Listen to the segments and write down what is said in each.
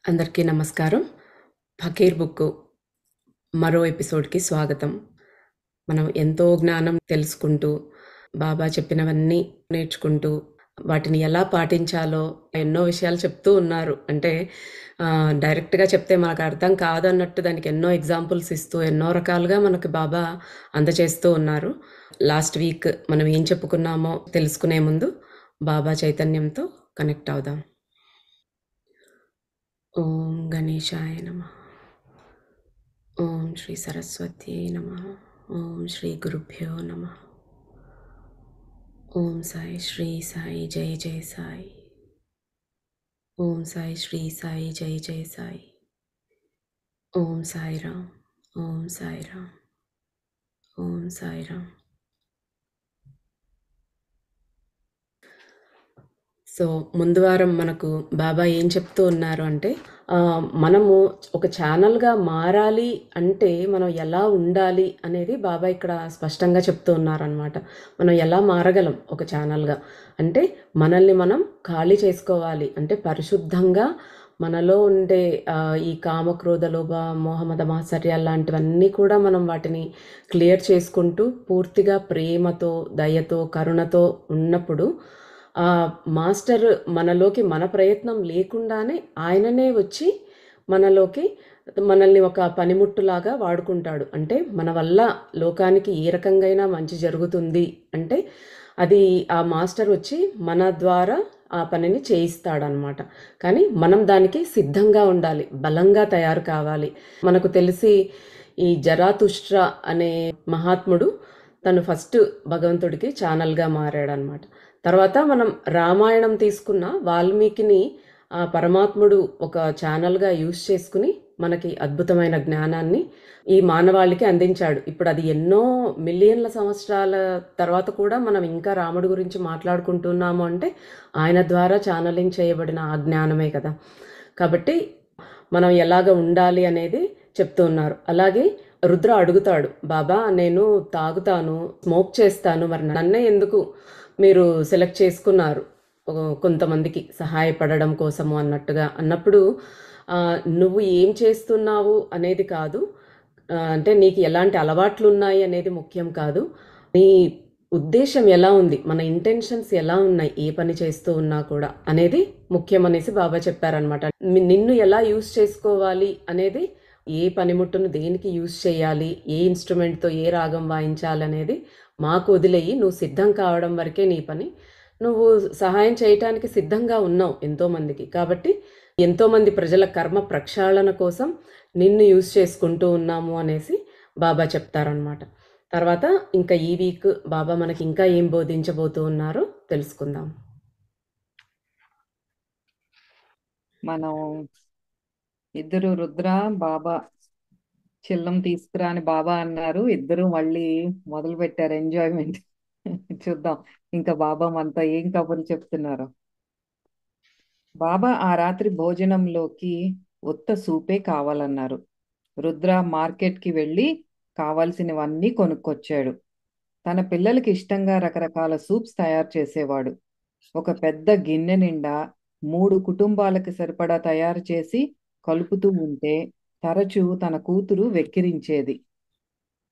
అందరికీ నమస్కారం. 'ఫకీర్ బుక్కు' మరో ఎపిసోడ్‌కి స్వాగతం. మనం ఎంతో జ్ఞానం తెలుసుకుంటూ, బాబా చెప్పినవన్నీ నేర్చుకుంటూ, వాటిని ఎలా పాటించాలో ఎన్నో విషయాలు చెప్తూ ఉన్నారు. అంటే డైరెక్ట్‌గా చెప్తే మనకు అర్థం కాదన్నట్టు దానికి ఎన్నో ఎగ్జాంపుల్స్ ఇస్తూ, ఎన్నో రకాలుగా మనకు బాబా అందజేస్తూ ఉన్నారు. లాస్ట్ వీక్ మనం ఏం చెప్పుకున్నామో తెలుసుకునే ముందు బాబా చైతన్యంతో కనెక్ట్ అవుదాం. ఓం గణేశాయ నమః. ఓం శ్రీ సరస్వత్యై నమః. ఓం శ్రీ గురుభ్యో నమః. ఓం సాయి శ్రీ సాయి జై జై సాయి. ఓం సాయి శ్రీ సాయి జై జై సాయి. ఓం సాయిరామ్. ఓం సాయిరామ్. ఓం సాయిరామ్. సో ముందు వారం మనకు బాబా ఏం చెప్తూ ఉన్నారు అంటే మనము ఒక ఛానల్‌గా మారాలి అంటే మనం ఎలా ఉండాలి అనేది బాబా ఇక్కడ స్పష్టంగా చెప్తూ ఉన్నారనమాట. మనం ఎలా మారగలం ఒక ఛానల్‌గా అంటే మనల్ని మనం ఖాళీ చేసుకోవాలి. అంటే పరిశుద్ధంగా మనలో ఉండే ఈ కామ, క్రోధ, లోభ, మోహ, మద, మాత్సర్యాలు లాంటివన్నీ కూడా మనం వాటిని క్లియర్ చేసుకుంటూ పూర్తిగా ప్రేమతో, దయతో, కరుణతో ఉన్నప్పుడు మాస్టర్ మనలోకి మన ప్రయత్నం లేకుండానే ఆయననే వచ్చి మనలోకి మనల్ని ఒక పనిముట్టులాగా వాడుకుంటాడు. అంటే మన వల్ల లోకానికి ఏ రకంగైనా మంచి జరుగుతుంది అంటే అది ఆ మాస్టర్ వచ్చి మన ద్వారా ఆ పనిని చేయిస్తాడనమాట. కానీ మనం దానికి సిద్ధంగా ఉండాలి, బలంగా తయారు కావాలి. మనకు తెలిసి ఈ జరాతుష్ట్ర అనే మహాత్ముడు తను ఫస్ట్ భగవంతుడికి ఛానల్‌గా మారాడనమాట. తర్వాత మనం రామాయణం తీసుకున్న వాల్మీకిని ఆ పరమాత్ముడు ఒక ఛానల్‌గా యూజ్ చేసుకుని మనకి అద్భుతమైన జ్ఞానాన్ని ఈ మానవాళికి అందించాడు. ఇప్పుడు అది ఎన్నో మిలియన్ల సంవత్సరాల తర్వాత కూడా మనం ఇంకా రాముడి గురించి మాట్లాడుకుంటున్నాము అంటే ఆయన ద్వారా ఛానలింగ్ చేయబడిన ఆ జ్ఞానమే కదా! కాబట్టి మనం ఎలాగ ఉండాలి అనేది చెప్తూ ఉన్నారు. అలాగే రుద్ర అడుగుతాడు, బాబా నేను తాగుతాను, స్మోక్ చేస్తాను, మరి నన్నే ఎందుకు మీరు సెలెక్ట్ చేసుకున్నారు కొంతమందికి సహాయపడడం కోసము అన్నట్టుగా అన్నప్పుడు నువ్వు ఏం చేస్తున్నావు అనేది కాదు, అంటే నీకు ఎలాంటి అలవాట్లు ఉన్నాయి అనేది ముఖ్యం కాదు, నీ ఉద్దేశం ఎలా ఉంది, మన ఇంటెన్షన్స్ ఎలా ఉన్నాయి ఏ పని చేస్తూ ఉన్నా కూడా అనేది ముఖ్యం అనేసి బాబా చెప్పారనమాట. నిన్ను ఎలా యూస్ చేసుకోవాలి అనేది, ఏ పనిముట్టును దేనికి యూస్ చేయాలి, ఏ ఇన్స్ట్రుమెంట్తో ఏ రాగం వాయించాలనేది మాకు వదిలేయి, నువ్వు సిద్ధం కావడం వరకే నీ పని, నువ్వు సహాయం చేయటానికి సిద్ధంగా ఉన్నావు ఎంతోమందికి, కాబట్టి ఎంతోమంది ప్రజల కర్మ ప్రక్షాళన కోసం నిన్ను యూస్ చేసుకుంటూ ఉన్నాము అనేసి బాబా చెప్తారనమాట. తర్వాత ఇంకా ఈ వీక్ బాబా మనకి ఇంకా ఏం బోధించబోతూ ఉన్నారో తెలుసుకుందాం. మనం ఇద్దరు రుద్ర బాబా చిల్లం తీసుకురా అని బాబా అన్నారు. ఇద్దరు మళ్ళీ మొదలు పెట్టారు ఎంజాయ్మెంట్. చూద్దాం ఇంకా బాబా మనతో ఏం కబుర్లు చెప్తున్నారు. బాబా ఆ రాత్రి భోజనంలోకి ఉత్త సూపే కావాలన్నారు. రుద్ర మార్కెట్కి వెళ్ళి కావాల్సినవన్నీ కొనుక్కొచ్చాడు. తన పిల్లలకి ఇష్టంగా రకరకాల సూప్స్ తయారు చేసేవాడు. ఒక పెద్ద గిన్నె నిండా 3 కుటుంబాలకు సరిపడా తయారు చేసి కలుపుతూ ఉంటే తరచూ తన కూతురు వెక్కిరించేది.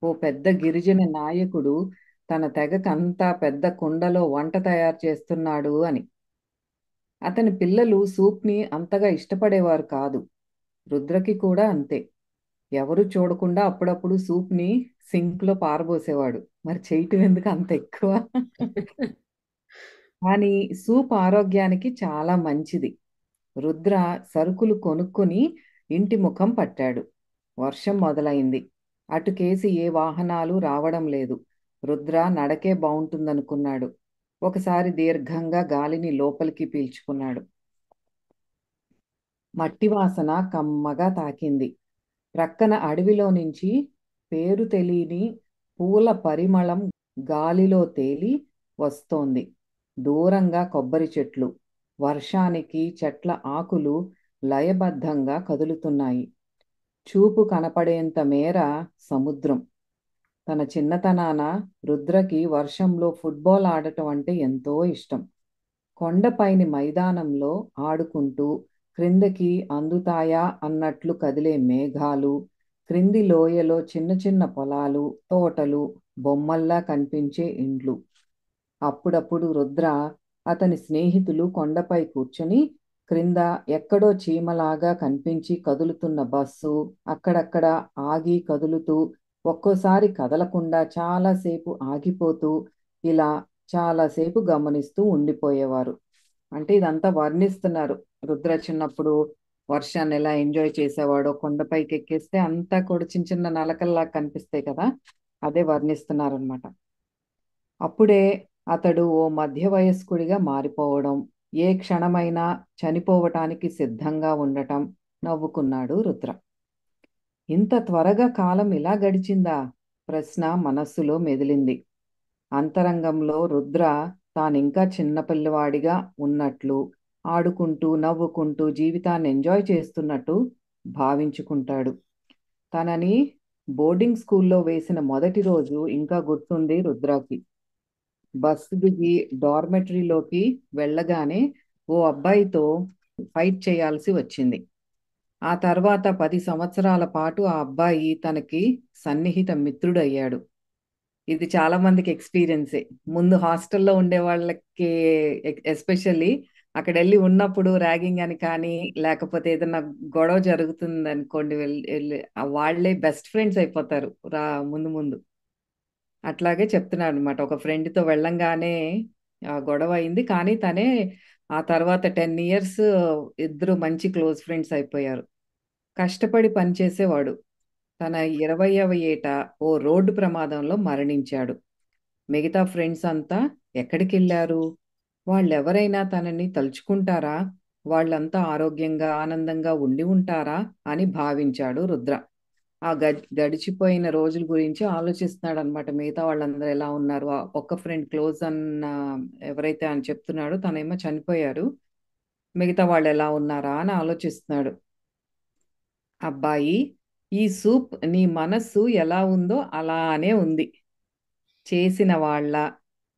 ఓ పెద్ద గిరిజన నాయకుడు తన తెగకంతా పెద్ద కుండలో వంట తయారు చేస్తున్నాడు అని. అతని పిల్లలు సూప్ని అంతగా ఇష్టపడేవారు కాదు. రుద్రకి కూడా అంతే. ఎవరు చూడకుండా అప్పుడప్పుడు సూప్ని సింక్లో పారబోసేవాడు. మరి చేయటం ఎందుకు అంత ఎక్కువ? కానీ సూప్ ఆరోగ్యానికి చాలా మంచిది. రుద్ర సరుకులు కొనుక్కొని ఇంటి ముఖం పట్టాడు. వర్షం మొదలైంది. అటుకేసి ఏ వాహనాలు రావడం లేదు. రుద్ర నడకే బావుంటుందనుకున్నాడు. ఒకసారి దీర్ఘంగా గాలిని లోపలికి పీల్చుకున్నాడు. మట్టి వాసన కమ్మగా తాకింది. ప్రక్కన అడవిలో నుంచి పేరు తెలియని పూల పరిమళం గాలిలో తేలి వస్తోంది. దూరంగా కొబ్బరి చెట్లు. వర్షానికి చెట్ల ఆకులు లయబద్ధంగా కదులుతున్నాయి. చూపు కనపడేంత మేర సముద్రం. తన చిన్నతనాన రుద్రకి వర్షంలో ఫుట్బాల్ ఆడటం అంటే ఎంతో ఇష్టం. కొండపైని మైదానంలో ఆడుకుంటూ క్రిందకి అందుతాయా అన్నట్లు కదిలే మేఘాలు, క్రింది లోయలో చిన్న చిన్న పొలాలు, తోటలు, బొమ్మల్లా కనిపించే ఇండ్లు. అప్పుడప్పుడు రుద్ర అతని స్నేహితులు కొండపై కూర్చొని క్రింద ఎక్కడో చీమలాగా కనిపించి కదులుతున్న బస్సు అక్కడక్కడ ఆగి కదులుతూ, ఒక్కోసారి కదలకుండా చాలాసేపు ఆగిపోతూ, ఇలా చాలాసేపు గమనిస్తూ ఉండిపోయేవారు. అంటే ఇదంతా వర్ణిస్తున్నారు. రుద్ర చిన్నప్పుడు వర్షాన్ని ఎలా ఎంజాయ్ చేసేవాడో, కొండపైకి ఎక్కేస్తే అంతా కూడా చిన్న చిన్న నలకల్లా కనిపిస్తాయి కదా, అదే వర్ణిస్తున్నారనమాట. అప్పుడే అతడు ఓ మధ్య వయస్కుడిగా మారిపోవడం, ఏ క్షణమైనా చనిపోవటానికి సిద్ధంగా ఉండటం నవ్వుకున్నాడు రుద్ర. ఇంత త్వరగా కాలం ఇలా గడిచిందా? ప్రశ్న మనస్సులో మెదిలింది. అంతరంగంలో రుద్ర తానింకా చిన్నపిల్లవాడిగా ఉన్నట్లు, ఆడుకుంటూ నవ్వుకుంటూ జీవితాన్ని ఎంజాయ్ చేస్తున్నట్టు భావించుకుంటాడు. తనని బోర్డింగ్ స్కూల్లో వేసిన మొదటి రోజు ఇంకా గుర్తుంది రుద్రకి. బస్సు దిగి డార్మెటరీలోకి వెళ్ళగానే ఓ అబ్బాయితో ఫైట్ చేయాల్సి వచ్చింది. ఆ తర్వాత 10 సంవత్సరాల పాటు ఆ అబ్బాయి తనకి సన్నిహిత మిత్రుడయ్యాడు. ఇది చాలా మందికి ఎక్స్పీరియన్సే. ముందు హాస్టల్లో ఉండే వాళ్ళకి ఎస్పెషల్లీ అక్కడెళ్ళి ఉన్నప్పుడు ర్యాగింగ్ అని కానీ, లేకపోతే ఏదన్నా గొడవ జరుగుతుందనుకోండి, వెళ్ళి వాళ్ళే బెస్ట్ ఫ్రెండ్స్ అయిపోతారు ముందు ముందు. అట్లాగే చెప్తున్నాడు అనమాట. ఒక ఫ్రెండ్‌తో వెళ్ళంగానే గొడవ అయింది. కానీ తనే ఆ తర్వాత 10 ఇయర్స్ ఇద్దరు మంచి క్లోజ్ ఫ్రెండ్స్ అయిపోయారు. కష్టపడి పనిచేసేవాడు. తన 20వ ఏట ఓ రోడ్డు ప్రమాదంలో మరణించాడు. మిగతా ఫ్రెండ్స్ అంతా ఎక్కడికెళ్లారు? వాళ్ళెవరైనా తనని తలుచుకుంటారా? వాళ్ళంతా ఆరోగ్యంగా, ఆనందంగా ఉండి ఉంటారా? అని భావించాడు రుద్ర. ఆ గడిచిపోయిన రోజుల గురించి ఆలోచిస్తున్నాడనమాట. మిగతా వాళ్ళందరూ ఎలా ఉన్నారు? ఒక్క ఫ్రెండ్ క్లోజ్ అన్న ఎవరైతే అని చెప్తున్నాడో తనేమో చనిపోయారు. మిగతా వాళ్ళెలా ఉన్నారా అని ఆలోచిస్తున్నాడు. అబ్బాయి, ఈ సూప్ నీ మనస్సు ఎలా ఉందో అలానే ఉంది. చేసిన వాళ్ళ,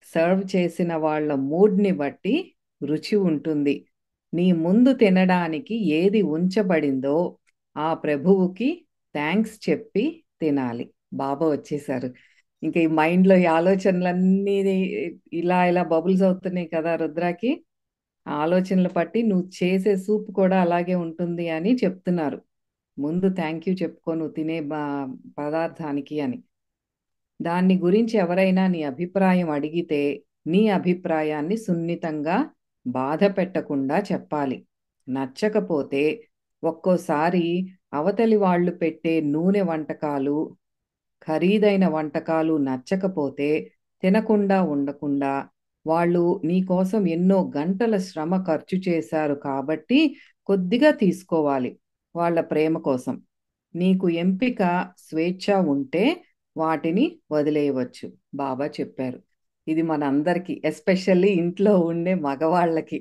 సర్వ్ చేసిన వాళ్ళ మూడ్‌ని బట్టి రుచి ఉంటుంది. నీ ముందు తినడానికి ఏది ఉంచబడిందో ఆ ప్రభువుకి థాంక్స్ చెప్పి తినాలి. బాబా వచ్చేసారు. ఇంక ఈ మైండ్‌లో ఈ ఆలోచనలన్నీ ఇలా ఇలా బబుల్స్ అవుతున్నాయి కదా రుద్రకి. ఆ ఆలోచనలు పట్టి నువ్వు చేసే సూప్ కూడా అలాగే ఉంటుంది అని చెప్తున్నారు. ముందు థ్యాంక్ యూ చెప్పుకో నువ్వు తినే పదార్థానికి అని. దాన్ని గురించి ఎవరైనా నీ అభిప్రాయం అడిగితే, నీ అభిప్రాయాన్ని సున్నితంగా బాధ పెట్టకుండా చెప్పాలి. నచ్చకపోతే ఒక్కోసారి అవతలి వాళ్ళు పెట్టే నూనె వంటకాలు, ఖరీదైన వంటకాలు నచ్చకపోతే తినకుండా ఉండకుండా, వాళ్ళు నీకోసం ఎన్నో గంటల శ్రమ ఖర్చు చేశారు కాబట్టి కొద్దిగా తీసుకోవాలి వాళ్ళ ప్రేమ కోసం. నీకు ఎంపిక స్వేచ్ఛ ఉంటే వాటిని వదిలేయవచ్చు బాబా చెప్పారు. ఇది మనందరికీ ఎస్పెషల్లీ ఇంట్లో ఉండే మగవాళ్ళకి.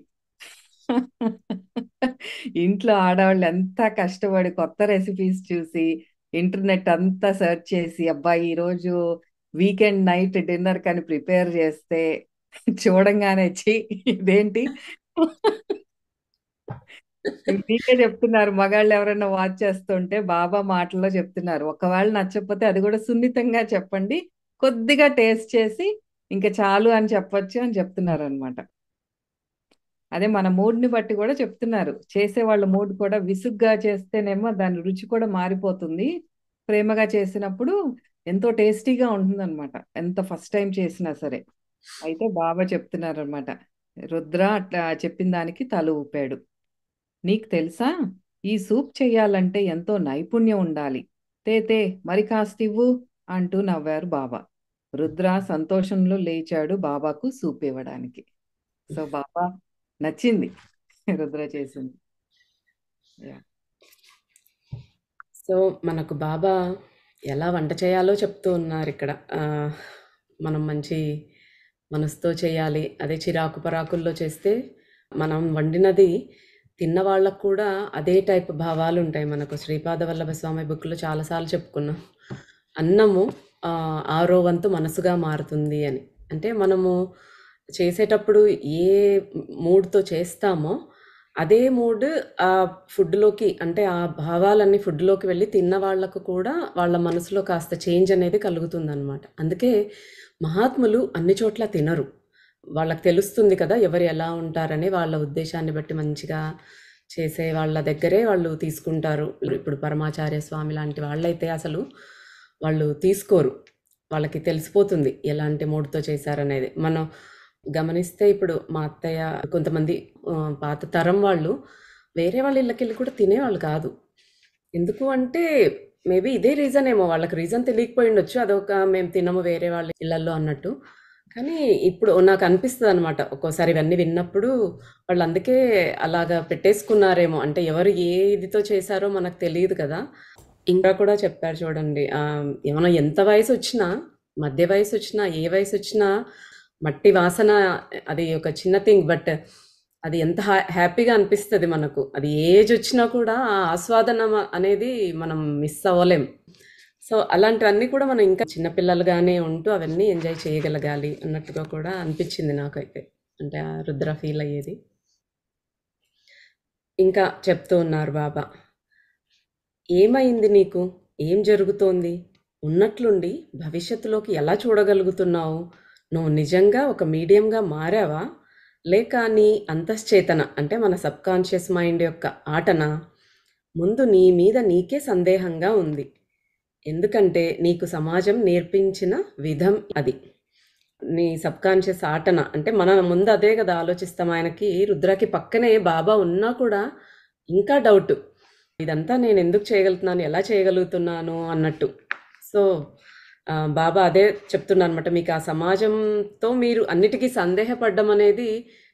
ఇంట్లో ఆడవాళ్ళు ఎంత కష్టపడి కొత్త రెసిపీస్ చూసి ఇంటర్నెట్ అంతా సెర్చ్ చేసి అబ్బాయి ఈరోజు వీకెండ్ నైట్ డిన్నర్ కని ప్రిపేర్ చేస్తే చూడంగానే ఛీ ఇదేంటి మీకే చెప్తున్నారు. మగాళ్ళు ఎవరైనా వాచ్ చేస్తుంటే బాబా మాటల్లో చెప్తున్నారు. ఒకవేళ నచ్చకపోతే అది కూడా సున్నితంగా చెప్పండి. కొద్దిగా టేస్ట్ చేసి ఇంక చాలు అని చెప్పొచ్చు అని చెప్తున్నారనమాట. అదే మన మూడ్‌ని బట్టి కూడా చెప్తున్నారు. చేసేవాళ్ళ మూడ్ కూడా విసుగ్గా చేస్తేనేమో దాని రుచి కూడా మారిపోతుంది. ప్రేమగా చేసినప్పుడు ఎంతో టేస్టీగా ఉంటుందనమాట. ఎంత ఫస్ట్ టైమ్ చేసినా సరే. అయితే బాబా చెప్తున్నారనమాట. రుద్ర అట్లా చెప్పిన దానికి తల ఊపాడు. నీకు తెలుసా? ఈ సూప్ చెయ్యాలంటే ఎంతో నైపుణ్యం ఉండాలి. తే తే మరి కాస్తివ్వు అంటూ నవ్వారు బాబా. రుద్ర సంతోషంలో లేచాడు బాబాకు సూప్ ఇవ్వడానికి. సో బాబా నచ్చింది రుద్ర చేసింది. యాహ్! సో, మనకు బాబా ఎలా వంట చేయాలో చెప్తూ ఉన్నారిక్కడ. మనం మంచి మనసుతో చేయాలి. అదే చిరాకు పరాకుల్లో చేస్తే మనం వండినది తిన్న వాళ్ళకి కూడా అదే టైప్ భావాలుంటాయి మనకు. శ్రీపాద వల్లభ స్వామి బుక్‌లో చాలా సార్లు చెప్పుకున్నాం. అన్నము ఆరో వంతు మనసుగా మారుతుంది అని. అంటే మనము చేసేటప్పుడు ఏ మూడ్‌తో చేస్తామో అదే మూడ్ ఆ ఫుడ్‌లోకి అంటే ఆ భావాలన్నీ ఫుడ్‌లోకి వెళ్ళి తిన్న వాళ్ళకు కూడా వాళ్ళ మనసులో కాస్త చేంజ్ అనేది కలుగుతుందనమాట. అందుకే మహాత్ములు అన్ని చోట్ల తినరు. వాళ్ళకి తెలుస్తుంది కదా! ఎవరు ఎలా ఉంటారని వాళ్ళ ఉద్దేశాన్ని బట్టి మంచిగా చేసే వాళ్ళ దగ్గరే వాళ్ళు తీసుకుంటారు. ఇప్పుడు పరమాచార్య స్వామి లాంటి వాళ్ళైతే అసలు వాళ్ళు తీసుకోరు. వాళ్ళకి తెలిసిపోతుంది ఎలాంటి మూడ్‌తో చేశారనేది. మనం గమనిస్తే ఇప్పుడు మా అత్తయ్య కొంతమంది పాత తరం వాళ్ళు వేరే వాళ్ళ ఇళ్ళకెళ్ళి కూడా తినేవాళ్ళు కాదు. ఎందుకు అంటే మేబీ ఇదే రీజన్ ఏమో వాళ్ళకి రీజన్ తెలియకపోయి ఉండొచ్చు. అదొక మేము తినము వేరే వాళ్ళ ఇళ్ళల్లో అన్నట్టు. కానీ ఇప్పుడు నాకు అనిపిస్తదనమాట. ఒక్కోసారి ఇవన్నీ విన్నప్పుడు వాళ్ళు అందుకే అలాగా పెట్టేసుకున్నారేమో. అంటే ఎవరు ఏ ఇదితో చేశారో మనకు తెలీదు కదా! ఇంకా కూడా చెప్పారు చూడండి. మనం ఎంత వయసొచ్చినా, మధ్య వయసొచ్చినా, ఏ వయసొచ్చినా మట్టి వాసన అది ఒక చిన్న థింగ్. బట్ అది ఎంత హ్యాపీగా అనిపిస్తది మనకు. అది ఏజొచ్చినా కూడా ఆ ఆస్వాదన అనేది మనం మిస్ అవ్వలేం. సో, అలాంటివన్నీ కూడా మనం ఇంకా చిన్న పిల్లలుగానే ఉంటూ అవన్నీ ఎంజాయ్ చేయగలగాలి అన్నట్టుగా కూడా అనిపిచ్చింది నాకైతే. అంటే ఆ రుద్ర ఫీల్ అయ్యేది. ఇంకా చెప్తూ ఉన్నారు బాబా. ఏమైంది నీకు? ఏం జరుగుతోంది? ఉన్నట్లుండి భవిష్యత్తులోకి ఎలా చూడగలుగుతున్నావు? నువ్వు నిజంగా ఒక మీడియంగా మారావా? లేక నీ అంతశ్చేతన అంటే మన సబ్‌కాన్షియస్ మైండ్ యొక్క ఆటనా? ముందు నీ మీద నీకే సందేహంగా ఉంది. ఎందుకంటే నీకు సమాజం నేర్పించిన విధం అది. నీ సబ్‌కాన్షియస్ ఆటన అంటే మనం ముందు అదే గదా ఆలోచిస్తాం. ఆయనకి రుద్రకి పక్కనే బాబా ఉన్నా కూడా ఇంకా డౌటు. ఇదంతా నేనెందుకు చేయగలుగుతున్నాను? ఎలా చేయగలుగుతున్నాను? అన్నట్టు. సో, బాబా అదే చెప్తున్నారనమాట. మీకు ఆ సమాజంతో మీరు అన్నిటికి సందేహపడ్డం అనేది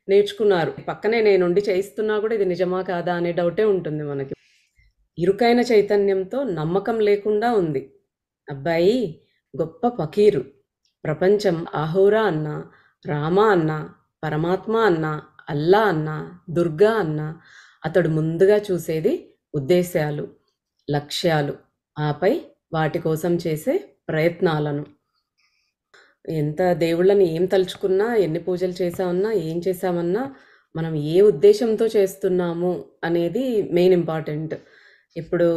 నేర్చుకున్నారు. పక్కనే నేనుండి చేయిస్తున్నా కూడా ఇది నిజమా? కాదా? అనే డౌటే ఉంటుంది మనకి. ఇరుకైన చైతన్యంతో నమ్మకం లేకుండా ఉంది. అబ్బాయి గొప్ప ఫకీరు. ప్రపంచం ఆహోరా అన్నా, రామ అన్నా, పరమాత్మ అన్నా, అల్లా అన్నా, దుర్గా అన్నా అతడు ముందుగా చూసేది ఉద్దేశాలు, లక్ష్యాలు, ఆపై వాటి కోసం చేసే ప్రయత్నాలను. ఎంత దేవుళ్ళని ఏం తలుచుకున్నా, ఎన్ని పూజలు చేశామన్నా, ఏం చేశామన్నా, మనం ఏ ఉద్దేశంతో చేస్తున్నాము అనేది మెయిన్ ఇంపార్టెంట్. ఇప్పుడు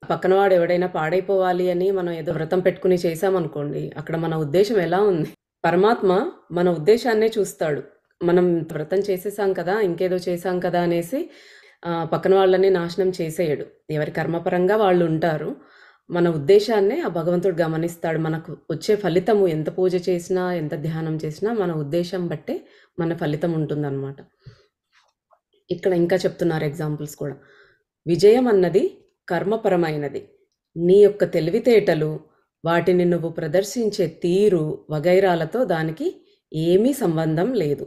పక్కన వాడు ఎవడైనా పాడైపోవాలి అని మనం ఏదో వ్రతం పెట్టుకుని చేశామనుకోండి, అక్కడ మన ఉద్దేశం ఎలా ఉంది? పరమాత్మ మన ఉద్దేశాన్నే చూస్తాడు. మనం వ్రతం చేసేసాం కదా! ఇంకేదో చేశాం కదా! అనేసి పక్కన వాళ్ళని నాశనం చేసేయడు. ఎవరి కర్మపరంగా వాళ్ళుంటారు. మన ఉద్దేశాన్నే ఆ భగవంతుడు గమనిస్తాడు. మనకు వచ్చే ఫలితము ఎంత పూజ చేసినా, ఎంత ధ్యానం చేసినా మన ఉద్దేశం బట్టే మన ఫలితం ఉంటుందనమాట. ఇక్కడ ఇంకా చెప్తున్నారు ఎగ్జాంపుల్స్ కూడా. విజయం అన్నది కర్మపరమైనది. నీ యొక్క తెలివితేటలు, వాటిని నువ్వు ప్రదర్శించే తీరు వగైరాలతో దానికి ఏమీ సంబంధం లేదు.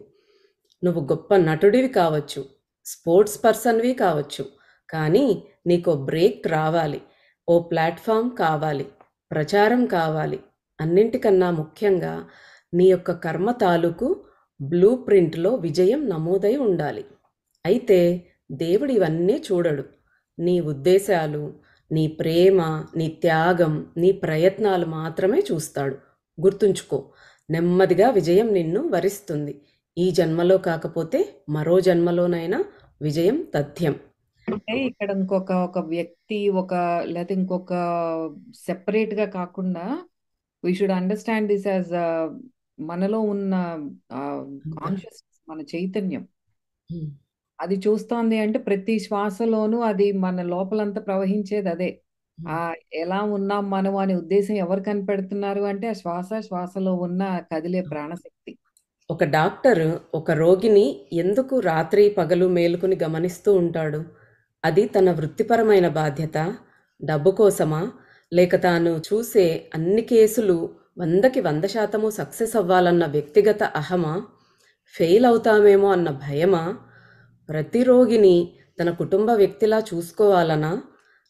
నువ్వు గొప్ప నటుడివి కావచ్చు, స్పోర్ట్స్ పర్సన్‌వి కావచ్చు. కానీ నీకో బ్రేక్ రావాలి. ఓ ప్లాట్‌ఫార్మ్ కావాలి. ప్రచారం కావాలి. అన్నింటికన్నా ముఖ్యంగా నీ యొక్క కర్మ తాలూకు బ్లూ ప్రింట్‌లో విజయం నమోదై ఉండాలి. అయితే దేవుడు ఇవన్నీ చూడడు. నీ ఉద్దేశాలు, నీ ప్రేమ, నీ త్యాగం, నీ ప్రయత్నాలు మాత్రమే చూస్తాడు. గుర్తుంచుకో. నెమ్మదిగా విజయం నిన్ను వరిస్తుంది. ఈ జన్మలో కాకపోతే మరో జన్మలోనైనా విజయం తథ్యం. అంటే ఇక్కడ ఒక వ్యక్తి లేకపోతే ఇంకొక సెపరేట్ గా కాకుండా we should understand this as మనలో ఉన్న కాన్షియస్నెస్, మన చైతన్యం హ్మ్. అది చూస్తోంది అంటే ప్రతి శ్వాసలోనూ అది మన లోపలంతా ప్రవహించేది అదే. ఆ హ్మ్. ఎలా ఉన్నాం మనం అనే ఉద్దేశం ఎవరు కనిపెడుతున్నారు అంటే ఆ శ్వాసలో ఉన్న కదిలే ప్రాణశక్తి. ఒక డాక్టర్ ఒక రోగిని ఎందుకు రాత్రి పగలు మేలుకుని గమనిస్తూ ఉంటాడు? అది తన వృత్తిపరమైన బాధ్యత, డబ్బు కోసమా? లేక తాను చూసే అన్ని కేసులు 100కి 100% సక్సెస్ అవ్వాలన్న వ్యక్తిగత అహమా? ఫెయిల్ అవుతామేమో అన్న భయమా? ప్రతి రోగిని తన కుటుంబ వ్యక్తిలా చూసుకోవాలనా?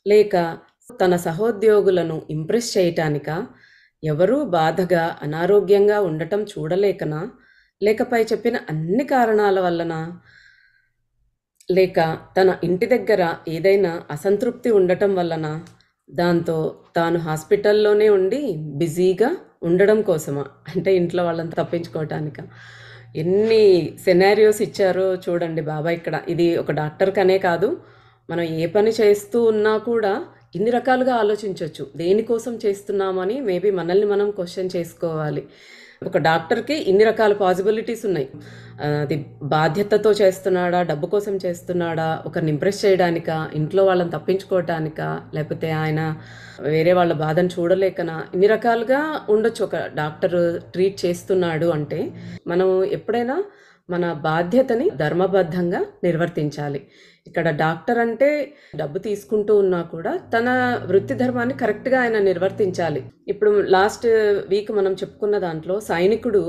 లేక తన సహోద్యోగులను ఇంప్రెస్ చేయటానికా? ఎవరూ బాధగా, అనారోగ్యంగా ఉండటం చూడలేకనా? లేక పై చెప్పిన అన్ని కారణాల వల్లనా? లేక తన ఇంటి దగ్గర ఏదైనా అసంతృప్తి ఉండటం వల్లనా? దాంతో తాను హాస్పిటల్‌లోనే ఉండి బిజీగా ఉండడం కోసమా? అంటే ఇంట్లో వాళ్ళని తప్పించుకోవటానికా? ఎన్ని సెనారియోస్ ఇచ్చారో చూడండి బాబా ఇక్కడ. ఇది ఒక డాక్టర్‌కనే కాదు, మనం ఏ పని చేస్తూ ఉన్నా కూడా ఇన్ని రకాలుగా ఆలోచించొచ్చు. దేనికోసం చేస్తున్నామని మేబీ మనల్ని మనం క్వెషన్ చేసుకోవాలి. ఒక డాక్టర్‌కి ఇన్ని రకాల పాసిబిలిటీస్ ఉన్నాయి. అది బాధ్యతతో చేస్తున్నాడా? డబ్బు కోసం చేస్తున్నాడా? ఒకరిని ఇంప్రెస్ చేయడానికా? ఇంట్లో వాళ్ళని తప్పించుకోవటానికా? లేకపోతే ఆయన వేరే వాళ్ళ బాధను చూడలేకనా? ఇన్ని రకాలుగా ఉండొచ్చు ఒక డాక్టరు ట్రీట్ చేస్తున్నాడు అంటే, మనం ఎప్పుడైనా మన బాధ్యతని ధర్మబద్ధంగా నిర్వర్తించాలి. ఇక్కడ డాక్టర్ అంటే డబ్బు తీసుకుంటూ ఉన్నా కూడా తన వృత్తి ధర్మాన్ని కరెక్ట్‌గా ఆయన నిర్వర్తించాలి. ఇప్పుడు లాస్ట్ వీక్ మనం చెప్పుకున్న దాంట్లో సైనికుడు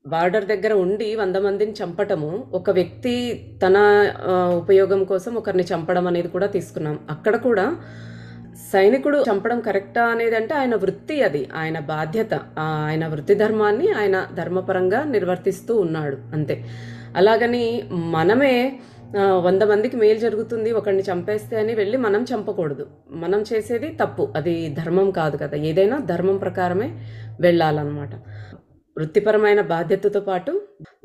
బార్డర్ దగ్గర ఉండి 100 మందిని చంపటము, ఒక వ్యక్తి తన ఉపయోగం కోసం ఒకరిని చంపడం అనేది కూడా తీసుకున్నాం. అక్కడ కూడా సైనికుడు చంపడం కరెక్టా అనేదంటే ఆయన వృత్తి అది. ఆయన బాధ్యత. ఆయన వృత్తి ధర్మాన్ని ఆయన ధర్మపరంగా నిర్వర్తిస్తూ ఉన్నాడు అంతే. అలాగని మనమే 100 మందికి మేలు జరుగుతుంది ఒకడిని చంపేస్తే అని వెళ్ళి మనం చంపకూడదు. మనం చేసేది తప్పు. అది ధర్మం కాదు కదా! ఏదైనా ధర్మం ప్రకారమే వెళ్ళాలన్నమాట. వృత్తిపరమైన బాధ్యతతో పాటు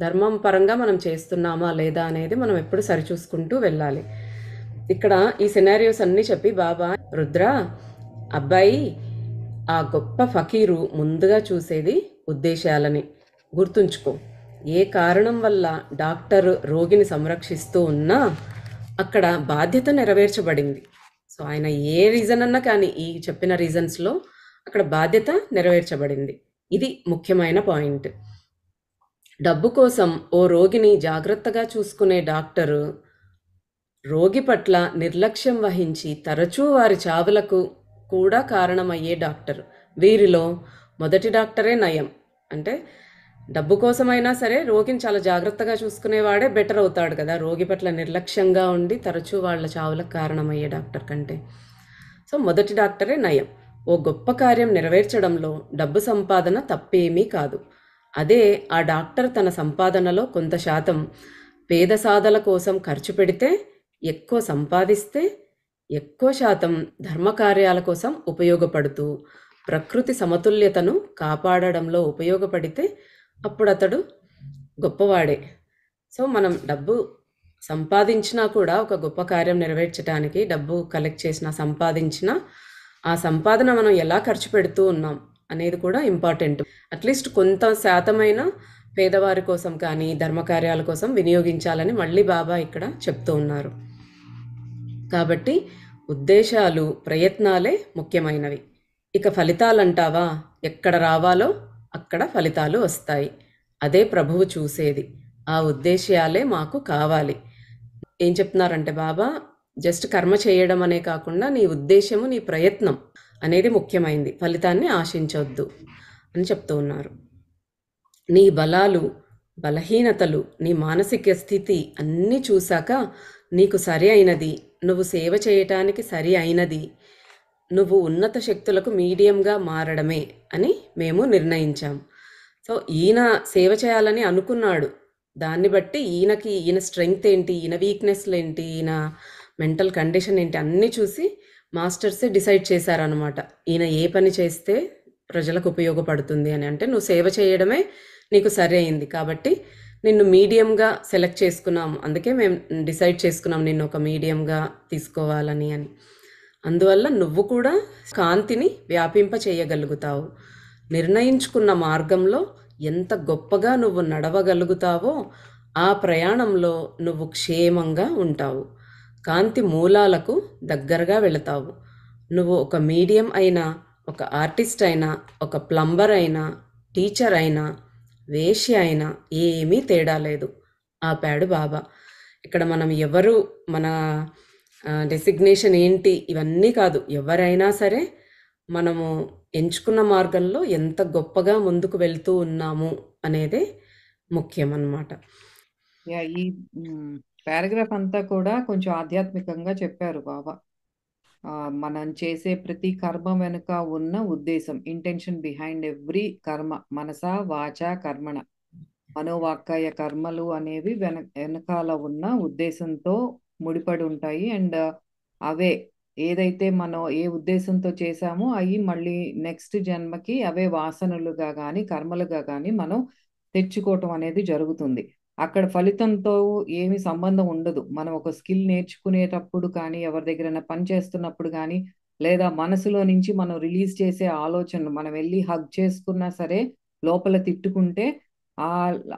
ధర్మం పరంగా మనం చేస్తున్నామా లేదా అనేది మనం ఎప్పుడు సరిచూసుకుంటూ వెళ్ళాలి. ఇక్కడ ఈ సినారియోస్ అన్నీ చెప్పి బాబా, రుద్ర, అబ్బాయి, ఆ గొప్ప ఫకీరు ముందుగా చూసేది ఉద్దేశాలని గుర్తుంచుకో. ఏ కారణం వల్ల డాక్టర్ రోగిని సంరక్షిస్తూ ఉన్నా అక్కడ బాధ్యత నెరవేర్చబడింది. సో ఆయన ఏ రీజన్ అన్నా కానీ ఈ చెప్పిన రీజన్స్లో అక్కడ బాధ్యత నెరవేర్చబడింది. ఇది ముఖ్యమైన పాయింట్. డబ్బు కోసం ఓ రోగిని జాగ్రత్తగా చూసుకునే డాక్టరు రోగి పట్ల నిర్లక్ష్యం వహించి తరచూ వారి చావులకు కూడా కారణమయ్యే డాక్టర్. వీరిలో మొదటి డాక్టరే నయం. అంటే డబ్బు కోసమైనా సరే రోగిని చాలా జాగ్రత్తగా చూసుకునేవాడే బెటర్ అవుతాడు కదా, రోగి పట్ల నిర్లక్ష్యంగా ఉండి తరచూ వాళ్ళ చావులకు కారణమయ్యే డాక్టర్ కంటే. సో మొదటి డాక్టరే నయం. ఓ గొప్ప కార్యం నెరవేర్చడంలో డబ్బు సంపాదన తప్పేమీ కాదు. అదే ఆ డాక్టర్ తన సంపాదనలో కొంత శాతం పేద సాధల కోసం ఖర్చు పెడితే, ఎక్కువ సంపాదిస్తే, ఎక్కువ శాతం ధర్మకార్యాల కోసం ఉపయోగపడుతూ ప్రకృతి సమతుల్యతను కాపాడడంలో ఉపయోగపడితే అప్పుడు అతడు గొప్పవాడే. సో మనం డబ్బు సంపాదించినా కూడా ఒక గొప్ప కార్యం నెరవేర్చడానికి డబ్బు కలెక్ట్ చేసినా సంపాదించినా ఆ సంపాదన మనం ఎలా ఖర్చు పెడుతూ ఉన్నాం అనేది కూడా ఇంపార్టెంట్. అట్లీస్ట్ కొంత శాతమైన పేదవారి కోసం కానీ ధర్మకార్యాల కోసం వినియోగించాలని మళ్ళీ బాబా ఇక్కడ చెప్తూ ఉన్నారు. కాబట్టి ఉద్దేశాలు, ప్రయత్నాలే ముఖ్యమైనవి. ఇక ఫలితాలంటావా, ఎక్కడ రావాలో అక్కడ ఫలితాలు వస్తాయి. అదే ప్రభువు చూసేది. ఆ ఉద్దేశ్యాలే మాకు కావాలి. ఏం చెప్తున్నారంటే బాబా, జస్ట్ కర్మ చేయడం అనే కాకుండా నీ ఉద్దేశము, నీ ప్రయత్నం అనేది ముఖ్యమైంది. ఫలితాన్ని ఆశించొద్దు అని చెప్తూ ఉన్నారు. నీ బలాలు, బలహీనతలు, నీ మానసిక స్థితి అన్నీ చూశాక నీకు సరి అయినది, నువ్వు సేవ చేయటానికి సరి అయినది, నువ్వు ఉన్నత శక్తులకు మీడియంగా మారడమే అని మేము నిర్ణయించాం. సో ఈయన సేవ చేయాలని అనుకున్నాడు. దాన్ని బట్టి ఈయన స్ట్రెంగ్త్ ఏంటి, ఈయన వీక్నెస్లు ఏంటి, ఈయన మెంటల్ కండిషన్ ఏంటి అన్నీ చూసి మాస్టర్సే డిసైడ్ చేశారనమాట. ఈయన ఏ పని చేస్తే ప్రజలకు ఉపయోగపడుతుంది అని. అంటే నువ్వు సేవ చేయడమే నీకు సరి అయింది కాబట్టి నిన్ను మీడియంగా సెలెక్ట్ చేసుకున్నాం. అందుకే మేము డిసైడ్ చేసుకున్నాం నిన్ను ఒక మీడియంగా తీసుకోవాలని అని. అందువల్ల నువ్వు కూడా కాంతిని వ్యాపింప చేయగలుగుతావు. నిర్ణయించుకున్న మార్గంలో ఎంత గొప్పగా నువ్వు నడవగలుగుతావో ఆ ప్రయాణంలో నువ్వు క్షేమంగా ఉంటావు. కాంతి మూలాలకు దగ్గరగా వెళతావు. నువ్వు ఒక మీడియం అయినా, ఒక ఆర్టిస్ట్ అయినా, ఒక ప్లంబర్ అయినా, టీచర్ అయినా, వేశ్య అయినా ఏమీ తేడా లేదు ఆపాడు బాబా. ఇక్కడ మనం ఎవరు, మన డెసిగ్నేషన్ ఏంటి ఇవన్నీ కాదు. ఎవరైనా సరే మనము ఎంచుకున్న మార్గంలో ఎంత గొప్పగా ముందుకు వెళ్తూ ఉన్నాము అనేదే ముఖ్యం అన్నమాట. ఈ పారాగ్రాఫ్ అంతా కూడా కొంచెం ఆధ్యాత్మికంగా చెప్పారు బాబా. మనం చేసే ప్రతి కర్మ వెనుక ఉన్న ఉద్దేశం, ఇంటెన్షన్ బిహైండ్ ఎవ్రీ కర్మ, మనస వాచ కర్మణ, మనోవాక్కాయ కర్మలు అనేవి వెనకాల ఉన్న ఉద్దేశంతో ముడిపడి ఉంటాయి. అండ్ అవే ఏదైతే మనం ఏ ఉద్దేశంతో చేశామో అవి మళ్ళీ నెక్స్ట్ జన్మకి అవే వాసనలుగా కానీ కర్మలుగా కానీ మనం తెచ్చుకోవటం అనేది జరుగుతుంది. అక్కడ ఫలితంతో ఏమి సంబంధం ఉండదు. మనం ఒక స్కిల్ నేర్చుకునేటప్పుడు కానీ, ఎవరి దగ్గరైనా పని చేస్తున్నప్పుడు కానీ, లేదా మనసులో నుంచి మనం రిలీజ్ చేసే ఆలోచనలు మనం వెళ్ళి హగ్ చేసుకున్నా సరే, లోపల తిట్టుకుంటే ఆ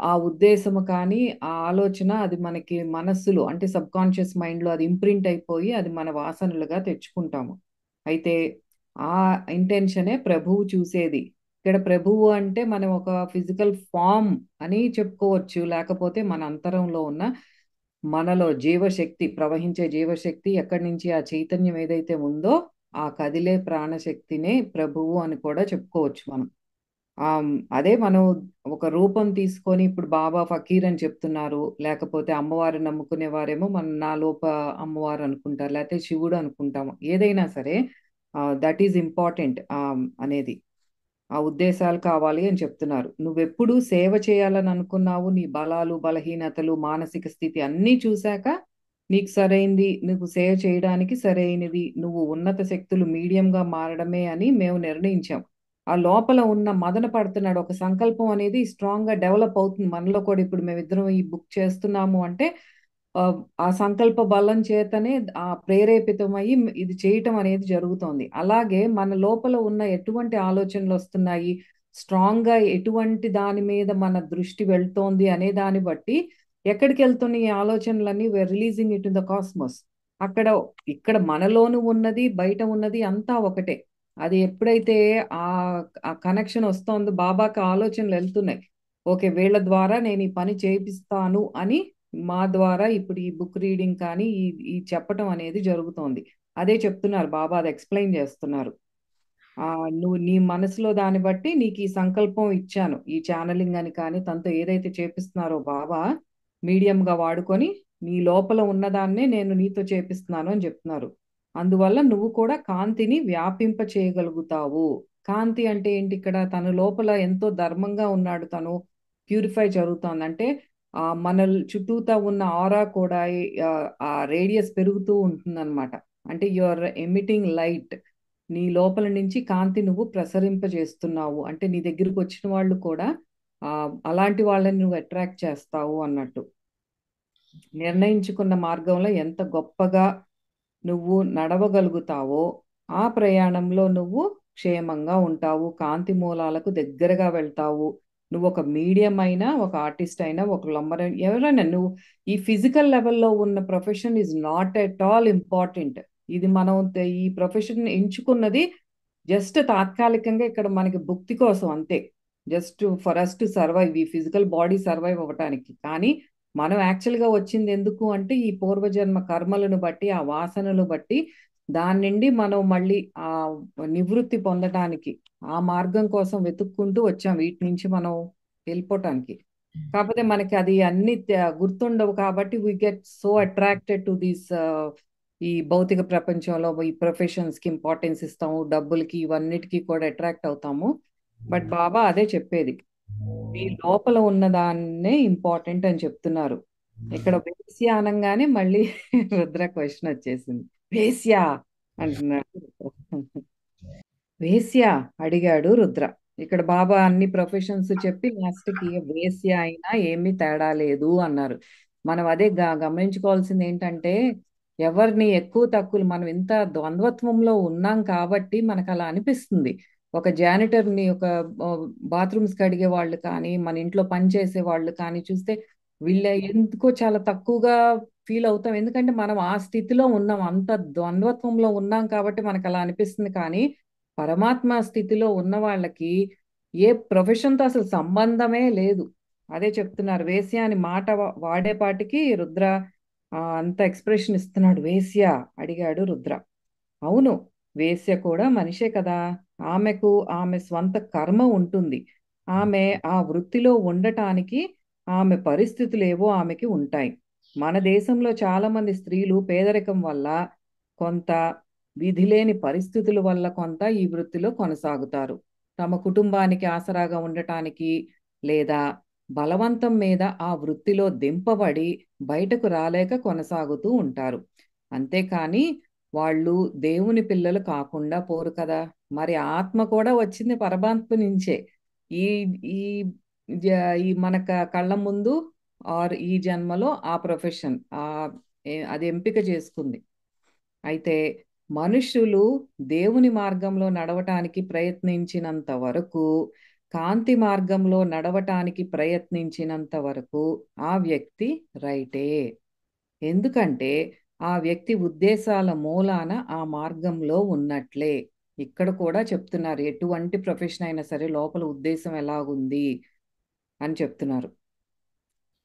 ఆ ఉద్దేశము కానీ, ఆ ఆలోచన అది మనకి మనస్సులో అంటే సబ్కాన్షియస్ మైండ్‌లో అది ఇంప్రింట్ అయిపోయి అది మన వాసనలుగా తెచ్చుకుంటాము. అయితే ఆ ఇంటెన్షనే ప్రభువు చూసేది. ఇక్కడ ప్రభువు అంటే మనం ఒక ఫిజికల్ ఫామ్ అని చెప్పుకోవచ్చు. లేకపోతే మన అంతరంలో ఉన్న మనలో జీవశక్తి ప్రవహించే జీవశక్తి ఎక్కడి నుంచి ఆ చైతన్యం ఏదైతే ఉందో ఆ కదిలే ప్రాణశక్తినే ప్రభువు అని కూడా చెప్పుకోవచ్చు మనం. అదే మనం ఒక రూపం తీసుకొని ఇప్పుడు బాబా ఫకీర్ అని చెప్తున్నారు. లేకపోతే అమ్మవారిని నమ్ముకునే వారేమో నా లోప అమ్మవారు అనుకుంటారు. లేకపోతే శివుడు అనుకుంటాము. ఏదైనా సరే దట్ ఈజ్ ఇంపార్టెంట్ అనేది. ఆ ఉద్దేశాలు కావాలి అని చెప్తున్నారు. నువ్వెప్పుడు సేవ చేయాలని అనుకున్నావు, నీ బలాలు, బలహీనతలు, మానసిక స్థితి అన్నీ చూశాక నీకు సరైంది, నువ్వు సేవ చేయడానికి సరైనది, నువ్వు ఉన్నత శక్తులు మీడియంగా మారడమే అని మేము నిర్ణయించాం. ఆ లోపల ఉన్న మదన పడుతున్నాడు ఒక సంకల్పం అనేది స్ట్రాంగ్‌గా డెవలప్ అవుతుంది. మనలో కూడా ఇప్పుడు మేమిద్దరం ఈ బుక్ చేస్తున్నాము అంటే ఆ సంకల్ప బలం చేతనే ప్రేరేపితమయ్యి ఇది చేయటం అనేది జరుగుతోంది. అలాగే మన లోపల ఉన్న ఎటువంటి ఆలోచనలొస్తున్నాయి, స్ట్రాంగ్‌గా ఎటువంటి దాని మీద మన దృష్టి వెళ్తోంది అనే దాన్ని బట్టి ఎక్కడికెళ్తున్న ఈ ఆలోచనలన్నీ releasing it in the cosmos. అక్కడ ఇక్కడ మనలోను ఉన్నది, బయట ఉన్నది అంతా ఒకటే. అది ఎప్పుడైతే ఆ కనెక్షన్ వస్తోందో బాబాకి ఆలోచనలు వెళ్తున్నాయి. ఓకే. వీళ్ళ ద్వారా నేను ఈ పని చేపిస్తాను అని మా ద్వారా ఇప్పుడు ఈ బుక్ రీడింగ్ కానీ ఈ చెప్పటం అనేది జరుగుతోంది. అదే చెప్తున్నారు బాబా అది ఎక్స్‌ప్లెయిన్ చేస్తున్నారు. నువ్వు నీ మనసులో దాన్ని బట్టి నీకు ఈ సంకల్పం ఇచ్చాను. ఈ ఛానెలింగ్ అని కానీ తనతో ఏదైతే చేపిస్తున్నారో బాబా మీడియంగా వాడుకొని నీ లోపల ఉన్నదాన్నే నేను నీతో చేపిస్తున్నాను అని చెప్తున్నారు. అందువల్ల నువ్వు కూడా కాంతిని వ్యాపింప చేయగలుగుతావు. కాంతి అంటే ఏంటి ఇక్కడ? తన లోపల ఎంతో ధర్మంగా ఉన్నాడు తను. ప్యూరిఫై జరుగుతోంది. అంటే మన చుట్టూతా ఉన్న ఆరా కూడా ఆ రేడియస్ పెరుగుతూ ఉంటుందన్నమాట. అంటే యు ఆర్ ఎమిటింగ్ లైట్. నీ లోపల నుంచి కాంతి నువ్వు ప్రసరింపజేస్తున్నావు. అంటే నీ దగ్గరికి వచ్చిన వాళ్ళు కూడా అలాంటి వాళ్ళని నువ్వు అట్రాక్ట్ చేస్తావు అన్నట్టు. నిర్ణయించుకున్న మార్గంలో ఎంత గొప్పగా నువ్వు నడవగలుగుతావో ఆ ప్రయాణంలో నువ్వు క్షేమంగా ఉంటావు. కాంతి మూలాలకు దగ్గరగా వెళ్తావు. నువ్వు ఒక మీడియం అయినా, ఒక ఆర్టిస్ట్ అయినా, ఒక లంబర్ ఎవరైనా నువ్వు ఈ ఫిజికల్ లెవెల్‌లో ఉన్న profession is not at all important. ఇది మనం ఈ ప్రొఫెషన్ ఎంచుకున్నది జస్ట్ తాత్కాలికంగా ఇక్కడ మనకి భుక్తి కోసం అంతే. Just for us to survive ఈ ఫిజికల్ బాడీ సర్వైవ్ అవ్వటానికి. కానీ మనం యాక్చువల్‌గా వచ్చింది ఎందుకు అంటే ఈ పూర్వజన్మ కర్మలను బట్టి, ఆ వాసనలు బట్టి దాని నుండి మనం మళ్ళీ నివృత్తి పొందటానికి ఆ మార్గం కోసం వెతుక్కుంటూ వచ్చాం. వీటి నుంచి మనం వెళ్ళిపోవటానికి. కాకపోతే మనకి అది అన్ని గుర్తుండవు కాబట్టి we get so attracted to this ఈ భౌతిక ప్రపంచంలో ఈ ప్రొఫెషన్స్‌కి ఇంపార్టెన్స్ ఇస్తాము. డబ్బులకి ఇవన్నిటికి కూడా అట్రాక్ట్ అవుతాము. బట్ బాబా అదే చెప్పేది. మీ లోపల ఉన్నదాన్నే ఇంపార్టెంట్ అని చెప్తున్నారు. ఇక్కడ వేశ్య అనంగానే మళ్ళీ రుద్ర క్వెషన్ వచ్చేసింది. వేశ్య అంటున్నాడు. వేశ్య అడిగాడు రుద్ర. ఇక్కడ బాబా అన్ని ప్రొఫెషన్స్ చెప్పి లాస్ట్‌కి వేశ్య అయినా ఏమీ తేడా లేదు అన్నారు. మనం అదే గమనించుకోవాల్సింది ఏంటంటే ఎవరిని ఎక్కువ తక్కువలు మనం ఇంత ద్వంద్వత్వంలో ఉన్నాం కాబట్టి మనకు అలా అనిపిస్తుంది. ఒక జానిటర్‌ని ఒక బాత్రూమ్స్ కడిగే వాళ్ళు కానీ, మన ఇంట్లో పని చేసే వాళ్ళు కానీ చూస్తే వీళ్ళ ఎందుకో చాలా తక్కువగా ఫీల్ అవుతాం. ఎందుకంటే మనం ఆ స్థితిలో ఉన్నాం. అంత ద్వంద్వత్వంలో ఉన్నాం కాబట్టి మనకు అలా అనిపిస్తుంది కానీ పరమాత్మ స్థితిలో ఉన్న వాళ్ళకి ఏ ప్రొఫెషన్‌తో అసలు సంబంధమే లేదు. అదే చెప్తున్నారు. వేశ్య అని మాట వాడేపాటికి రుద్ర అంత ఎక్స్‌ప్రెషన్ ఇస్తున్నాడు. వేశ్య అడిగాడు రుద్ర. అవును. వేశ్య కూడా మనిషే కదా! ఆమెకు ఆమె స్వంత కర్మ ఉంటుంది. ఆమె ఆ వృత్తిలో ఉండటానికి ఆమె పరిస్థితులేవో ఆమెకి ఉంటాయి. మన దేశంలో చాలామంది స్త్రీలు పేదరికం వల్ల కొంత విధిలేని పరిస్థితుల వల్ల కొంత ఈ వృత్తిలో కొనసాగుతారు. తమ కుటుంబానికి ఆసరాగా ఉండటానికి లేదా బలవంతం మీద ఆ వృత్తిలో దింపబడి బయటకు రాలేక కొనసాగుతూ ఉంటారు. అంతేకాని వాళ్ళు దేవుని పిల్లలు కాకుండా పోరు కదా! మరి ఆత్మ కూడా వచ్చింది పరమాత్మ నుంచే. ఈ ఈ ఈ మన కళ్ళ ముందు ఆర్ ఈ జన్మలో ఆ ప్రొఫెషన్ అది ఎంపిక చేసుకుంది. అయితే మనుషులు దేవుని మార్గంలో నడవటానికి ప్రయత్నించినంత వరకు, కాంతి మార్గంలో నడవటానికి ప్రయత్నించినంత వరకు ఆ వ్యక్తి రైటే. ఎందుకంటే ఆ వ్యక్తి ఉద్దేశాల మూలాన ఆ మార్గంలో ఉన్నట్లే. ఇక్కడ కూడా చెప్తున్నారు, ఎటువంటి ప్రొఫెషన్ అయినా సరే లోపల ఉద్దేశం ఎలాగుంది అని చెప్తున్నారు.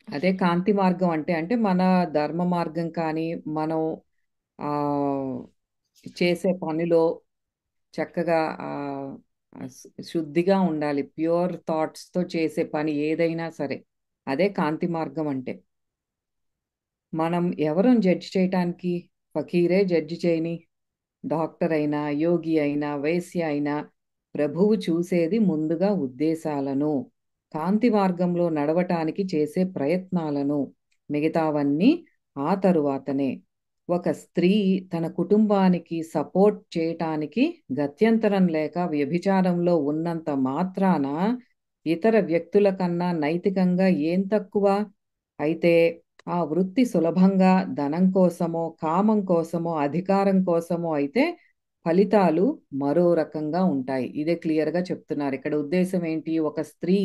అదే కాంతి మార్గం అంటే అంటే మన ధర్మ మార్గం కానీ, మనం ఆ చేసే పనిలో చక్కగా శుద్ధిగా ఉండాలి. ప్యూర్ థాట్స్తో చేసే పని ఏదైనా సరే, అదే కాంతి మార్గం అంటే. మనం ఎవరం జడ్జి చేయటానికి? ఫకీరే జడ్జి చేయని. డాక్టర్ అయినా, యోగి అయినా, వేశ్య అయినా ప్రభువు చూసేది ముందుగా ఉద్దేశాలను, కాంతి మార్గంలో నడవటానికి చేసే ప్రయత్నాలను, మిగతావన్నీ ఆ తరువాతనే. ఒక స్త్రీ తన కుటుంబానికి సపోర్ట్ చేయటానికి గత్యంతరం లేక వ్యభిచారంలో ఉన్నంత మాత్రాన ఇతర వ్యక్తుల కన్నా నైతికంగా ఏం తక్కువ? అయితే ఆ వృత్తి సులభంగా ధనం కోసమో, కామం కోసమో, అధికారం కోసమో అయితే ఫలితాలు మరో రకంగా ఉంటాయి. ఇదే క్లియర్‌గా చెప్తున్నారు. ఇక్కడ ఉద్దేశ్యం ఏంటి? ఒక స్త్రీ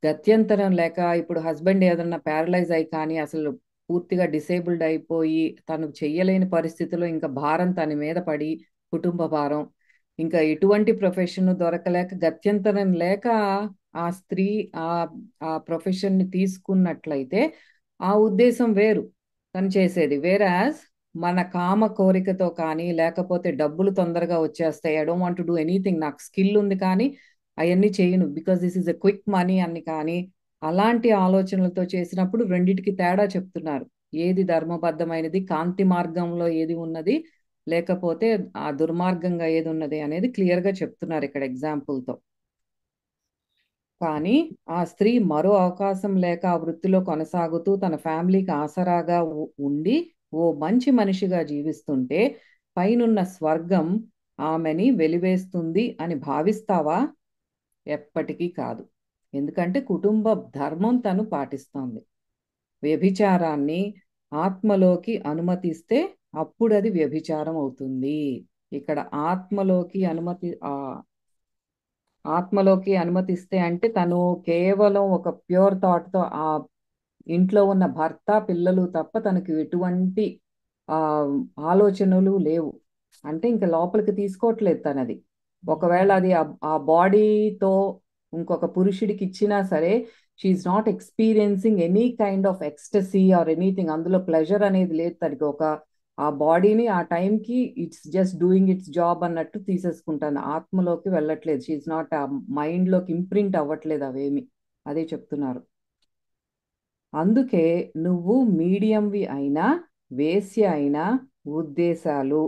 గత్యంతరం లేక ఇప్పుడు హస్బెండ్ ఏదన్నా ప్యారలైజ్ అయ్యి కానీ అసలు పూర్తిగా డిసేబుల్డ్ అయిపోయి తను చెయ్యలేని పరిస్థితిలో ఇంకా భారం తన మీద పడి, కుటుంబ భారం, ఇంకా ఎటువంటి ప్రొఫెషన్ దొరకలేక గత్యంతరం లేక ఆ స్త్రీ ఆ ఆ ప్రొఫెషన్‌ని తీసుకున్నట్లయితే ఆ ఉద్దేశం వేరు తను చేసేది. వేరాజ్ మన కామ కోరికతో కానీ, లేకపోతే డబ్బులు తొందరగా వచ్చేస్తాయి. I don't want to do anything. నాకు స్కిల్ ఉంది కానీ అయన్నీ చేయను. Because this is a quick money అని కానీ, అలాంటి ఆలోచనలతో చేసినప్పుడు రెండిటికి తేడా చెప్తున్నారు. ఏది ధర్మబద్ధమైనది, కాంతి మార్గంలో ఏది ఉన్నది, లేకపోతే ఆ దుర్మార్గంగా ఏది ఉన్నది అనేది క్లియర్‌గా చెప్తున్నారు ఇక్కడ ఎగ్జాంపుల్‌తో. కానీ ఆ స్త్రీ మరో అవకాశం లేక ఆ వృత్తిలో కొనసాగుతూ తన ఫ్యామిలీకి ఆసరాగా ఉండి ఓ మంచి మనిషిగా జీవిస్తుంటే పైనున్న స్వర్గం ఆమెని వెలివేస్తుంది అని భావిస్తావా? ఎప్పటికీ కాదు. ఎందుకంటే కుటుంబ ధర్మం తను పాటిస్తోంది. వ్యభిచారాన్ని ఆత్మలోకి అనుమతిస్తే అప్పుడు అది వ్యభిచారం అవుతుంది. ఇక్కడ ఆత్మలోకి అనుమతిస్తే అంటే తను కేవలం ఒక ప్యూర్ థాట్‌తో ఆ ఇంట్లో ఉన్న భర్త, పిల్లలు తప్ప తనకి ఎటువంటి ఆలోచనలు లేవు. అంటే ఇంక లోపలికి తీసుకోవట్లేదు తనది. ఒకవేళ అది ఆ బాడీతో ఇంకొక పురుషుడికి ఇచ్చినా సరే, she is not experiencing any kind of ecstasy or anything. అందులో ప్లెజర్ అనేది లేదు తనకి. ఆ బాడీని ఆ టైంకి it's just doing it's job అన్నట్టు తీసేసుకుంటాను. ఆత్మలోకి వెళ్ళట్లేదు. షీ ఈస్ నాట్ ఆ మైండ్‌లోకి ఇంప్రింట్ అవ్వట్లేదు అవేమి. అదే చెప్తున్నారు. అందుకే నువ్వు మీడియంవి అయినా, వేశ్య అయినా ఉద్దేశాలు,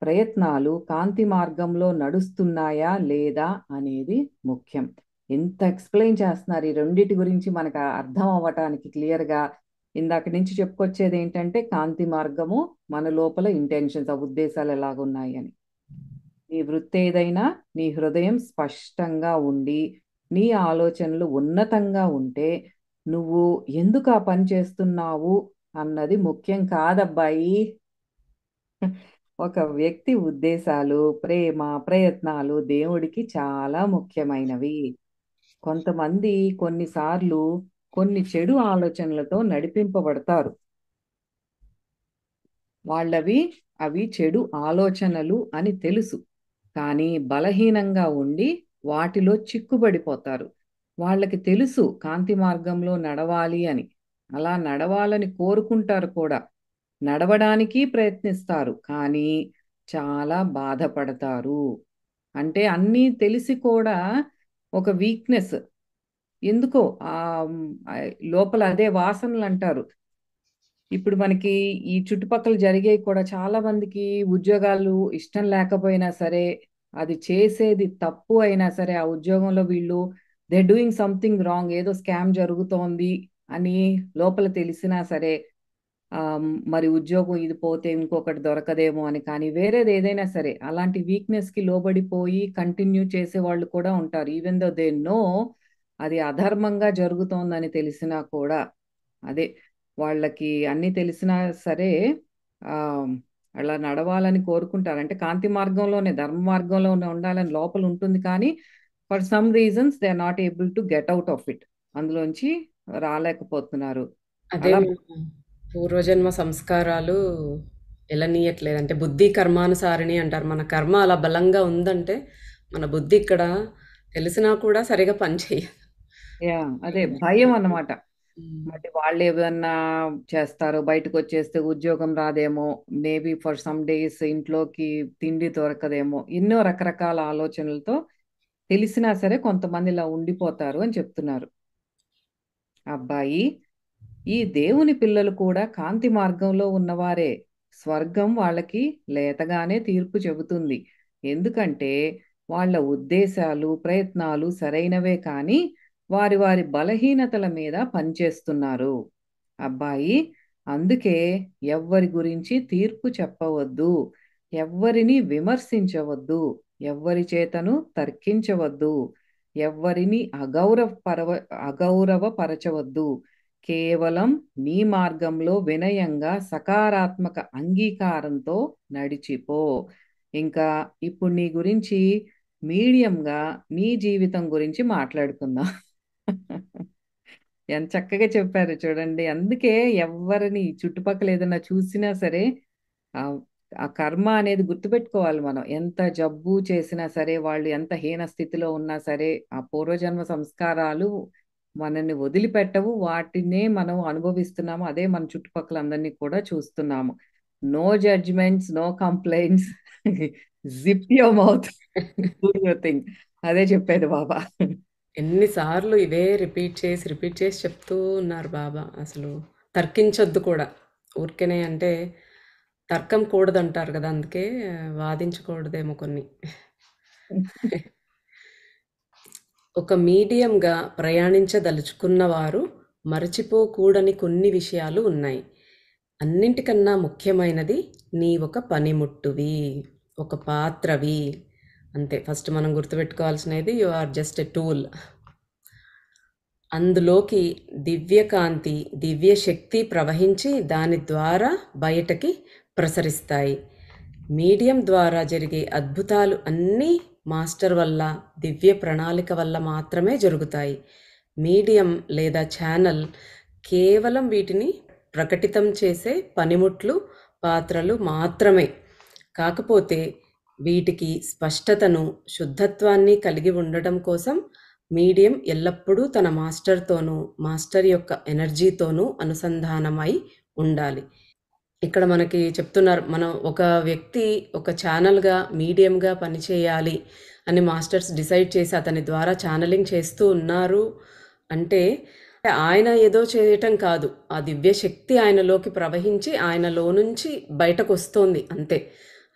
ప్రయత్నాలు కాంతి మార్గంలో నడుస్తున్నాయా లేదా అనేది ముఖ్యం. ఎంత ఎక్స్‌ప్లెయిన్ చేస్తున్నారు ఈ రెండిటి గురించి మనకు అర్థం అవ్వటానికి క్లియర్‌గా. ఇందాక నుంచి చెప్పుకొచ్చేది ఏంటంటే కాంతి మార్గము మన లోపల ఇంటెన్షన్స్, ఆ ఉద్దేశాలు ఎలాగున్నాయి అని. నీ వృత్తి ఏదైనా నీ హృదయం స్పష్టంగా ఉండి, నీ ఆలోచనలు ఉన్నతంగా ఉంటే, నువ్వు ఎందుకు ఆ పని చేస్తున్నావు అన్నది ముఖ్యం కాదబ్బాయి. ఒక వ్యక్తి ఉద్దేశాలు, ప్రేమ, ప్రయత్నాలు దేవుడికి చాలా ముఖ్యమైనవి. కొంతమంది కొన్నిసార్లు కొన్ని చెడు ఆలోచనలతో నడిపింపబడతారు. అవి చెడు ఆలోచనలు అని తెలుసు. కానీ బలహీనంగా ఉండి వాటిలో చిక్కుబడిపోతారు. వాళ్ళకి తెలుసు కాంతి మార్గంలో నడవాలి అని. అలా నడవాలని కోరుకుంటారు కూడా. నడవడానికి ప్రయత్నిస్తారు. కానీ చాలా బాధపడతారు. అంటే అన్నీ తెలిసి కూడా ఒక వీక్‌నెస్ ఎందుకో లోపల అదే వాసనలు అంటారు. ఇప్పుడు మనకి ఈ చుట్టుపక్కల జరిగేవి కూడా చాలా మందికి ఉద్యోగాలు ఇష్టం లేకపోయినా సరే, అది చేసేది తప్పు అయినా సరే, ఆ ఉద్యోగంలో వీళ్ళు దే డూయింగ్ సంథింగ్ రాంగ్, ఏదో స్కామ్ జరుగుతోంది అని లోపల తెలిసినా సరే, మరి ఉద్యోగం ఇది పోతే ఇంకొకటి దొరకదేమో అని కానీ వేరేది ఏదైనా సరే అలాంటి వీక్నెస్కి లోబడిపోయి కంటిన్యూ చేసే వాళ్ళు కూడా ఉంటారు. ఈవెన్ దో దే నో అది అధర్మంగా జరుగుతోందని తెలిసినా కూడా, అదే వాళ్ళకి అన్నీ తెలిసినా సరే ఆ, అలా నడవాలని కోరుకుంటారు. అంటే కాంతి మార్గంలోనే, ధర్మ మార్గంలోనే ఉండాలని లోపల ఉంటుంది, కానీ for some reasons they are not able to get out of it. అందులోంచి రాలేకపోతున్నారు. అదే అలా మన పూర్వజన్మ సంస్కారాలు ఎలనీయట్లేదు. అంటే బుద్ధి కర్మానుసారిణి అంటారు. మన కర్మ అలా బలంగా ఉందంటే, మన బుద్ధి ఇక్కడ తెలిసినా కూడా సరిగా పనిచేయదు. యా, అదే భయం అన్నమాట. హ్మ్. మళ్ళీ వాళ్ళు ఏదన్నా చేస్తారో, బయటకు వచ్చేస్తే ఉద్యోగం రాదేమో, మేబీ ఫర్ సమ్ డేస్ ఇంట్లోకి తిండి దొరకదేమో, ఎన్నో రకరకాల ఆలోచనలతో తెలిసినా సరే కొంతమంది ఇలా ఉండిపోతారు అని చెప్తున్నారు. అబ్బాయి, ఈ దేవుని పిల్లలు కూడా కాంతి మార్గంలో ఉన్నవారే. స్వర్గం వాళ్ళకి లేతగానే తీర్పు చెబుతుంది. ఎందుకంటే వాళ్ళ ఉద్దేశాలు, ప్రయత్నాలు సరైనవే కానీ వారి వారి బలహీనతల మీద పనిచేస్తున్నారు. అబ్బాయి, అందుకే ఎవ్వరి గురించి తీర్పు చెప్పవద్దు, ఎవ్వరిని విమర్శించవద్దు, ఎవ్వరి చేతను తర్కించవద్దు, ఎవ్వరిని అగౌరవపరచవద్దు. కేవలం నీ మార్గంలో వినయంగా సకారాత్మక అంగీకారంతో నడిచిపో. ఇంకా ఇప్పుడు నీ గురించి మీడియంగా నీ జీవితం గురించి మాట్లాడుకుందాం. ఎంత చక్కగా చెప్పారు చూడండి. అందుకే ఎవరిని చుట్టుపక్కల ఏదైనా చూసినా సరే ఆ ఆ కర్మ అనేది గుర్తుపెట్టుకోవాలి మనం. ఎంత జబ్బు చేసినా సరే, వాళ్ళు ఎంత హీన స్థితిలో ఉన్నా సరే, ఆ పూర్వజన్మ సంస్కారాలు మనల్ని వదిలిపెట్టవు. వాటినే మనం అనుభవిస్తున్నాము. అదే మన చుట్టుపక్కల అందరినీ కూడా చూస్తున్నాము. No judgements, no complaints, zip your mouth, do your thing. అదే చెప్పేది బాబా. ఎన్ని సార్లు ఇవే రిపీట్ చేసి చెప్తూ ఉన్నారు బాబా. అసలు తర్కించొద్దు కూడా. ఊరికేనే అంటే తర్కం కూడదంటారు కదా! అందుకే వాదించకూడదేమో కొన్ని. ఒక మీడియంగా ప్రయాణించదలుచుకున్నవారు మరచిపోకూడని కొన్ని విషయాలు ఉన్నాయి. అన్నింటికన్నా ముఖ్యమైనది నీ ఒక పనిముట్టువి, ఒక పాత్రవి. అంతే. ఫస్ట్ మనం గుర్తుపెట్టుకోవాల్సినది you are just a tool. అందులోకి దివ్యకాంతి, దివ్య శక్తి ప్రవహించి దాని ద్వారా బయటకి ప్రసరిస్తాయి. మీడియం ద్వారా జరిగే అద్భుతాలు అన్నీ మాస్టర్ వల్ల, దివ్య ప్రణాళిక వల్ల మాత్రమే జరుగుతాయి. మీడియం లేదా ఛానల్ కేవలం వీటిని ప్రకటితం చేసే పనిముట్లు, పాత్రలు మాత్రమే. కాకపోతే వీటికి స్పష్టతను, శుద్ధత్వాన్ని కలిగి ఉండడం కోసం మీడియం ఎల్లప్పుడూ తన మాస్టర్‌తోనూ, మాస్టర్ యొక్క ఎనర్జీతోనూ అనుసంధానమై ఉండాలి. ఇక్కడ మనకి చెప్తున్నారు. మనం ఒక వ్యక్తి ఒక ఛానల్‌గా, మీడియంగా పనిచేయాలి అని మాస్టర్స్ డిసైడ్ చేసి అతని ద్వారా ఛానెలింగ్ చేస్తూ ఉన్నారు అంటే, ఆయన ఏదో చేయటం కాదు. ఆ దివ్య శక్తి ఆయనలోకి ప్రవహించి ఆయనలో నుంచి బయటకొస్తోంది అంతే.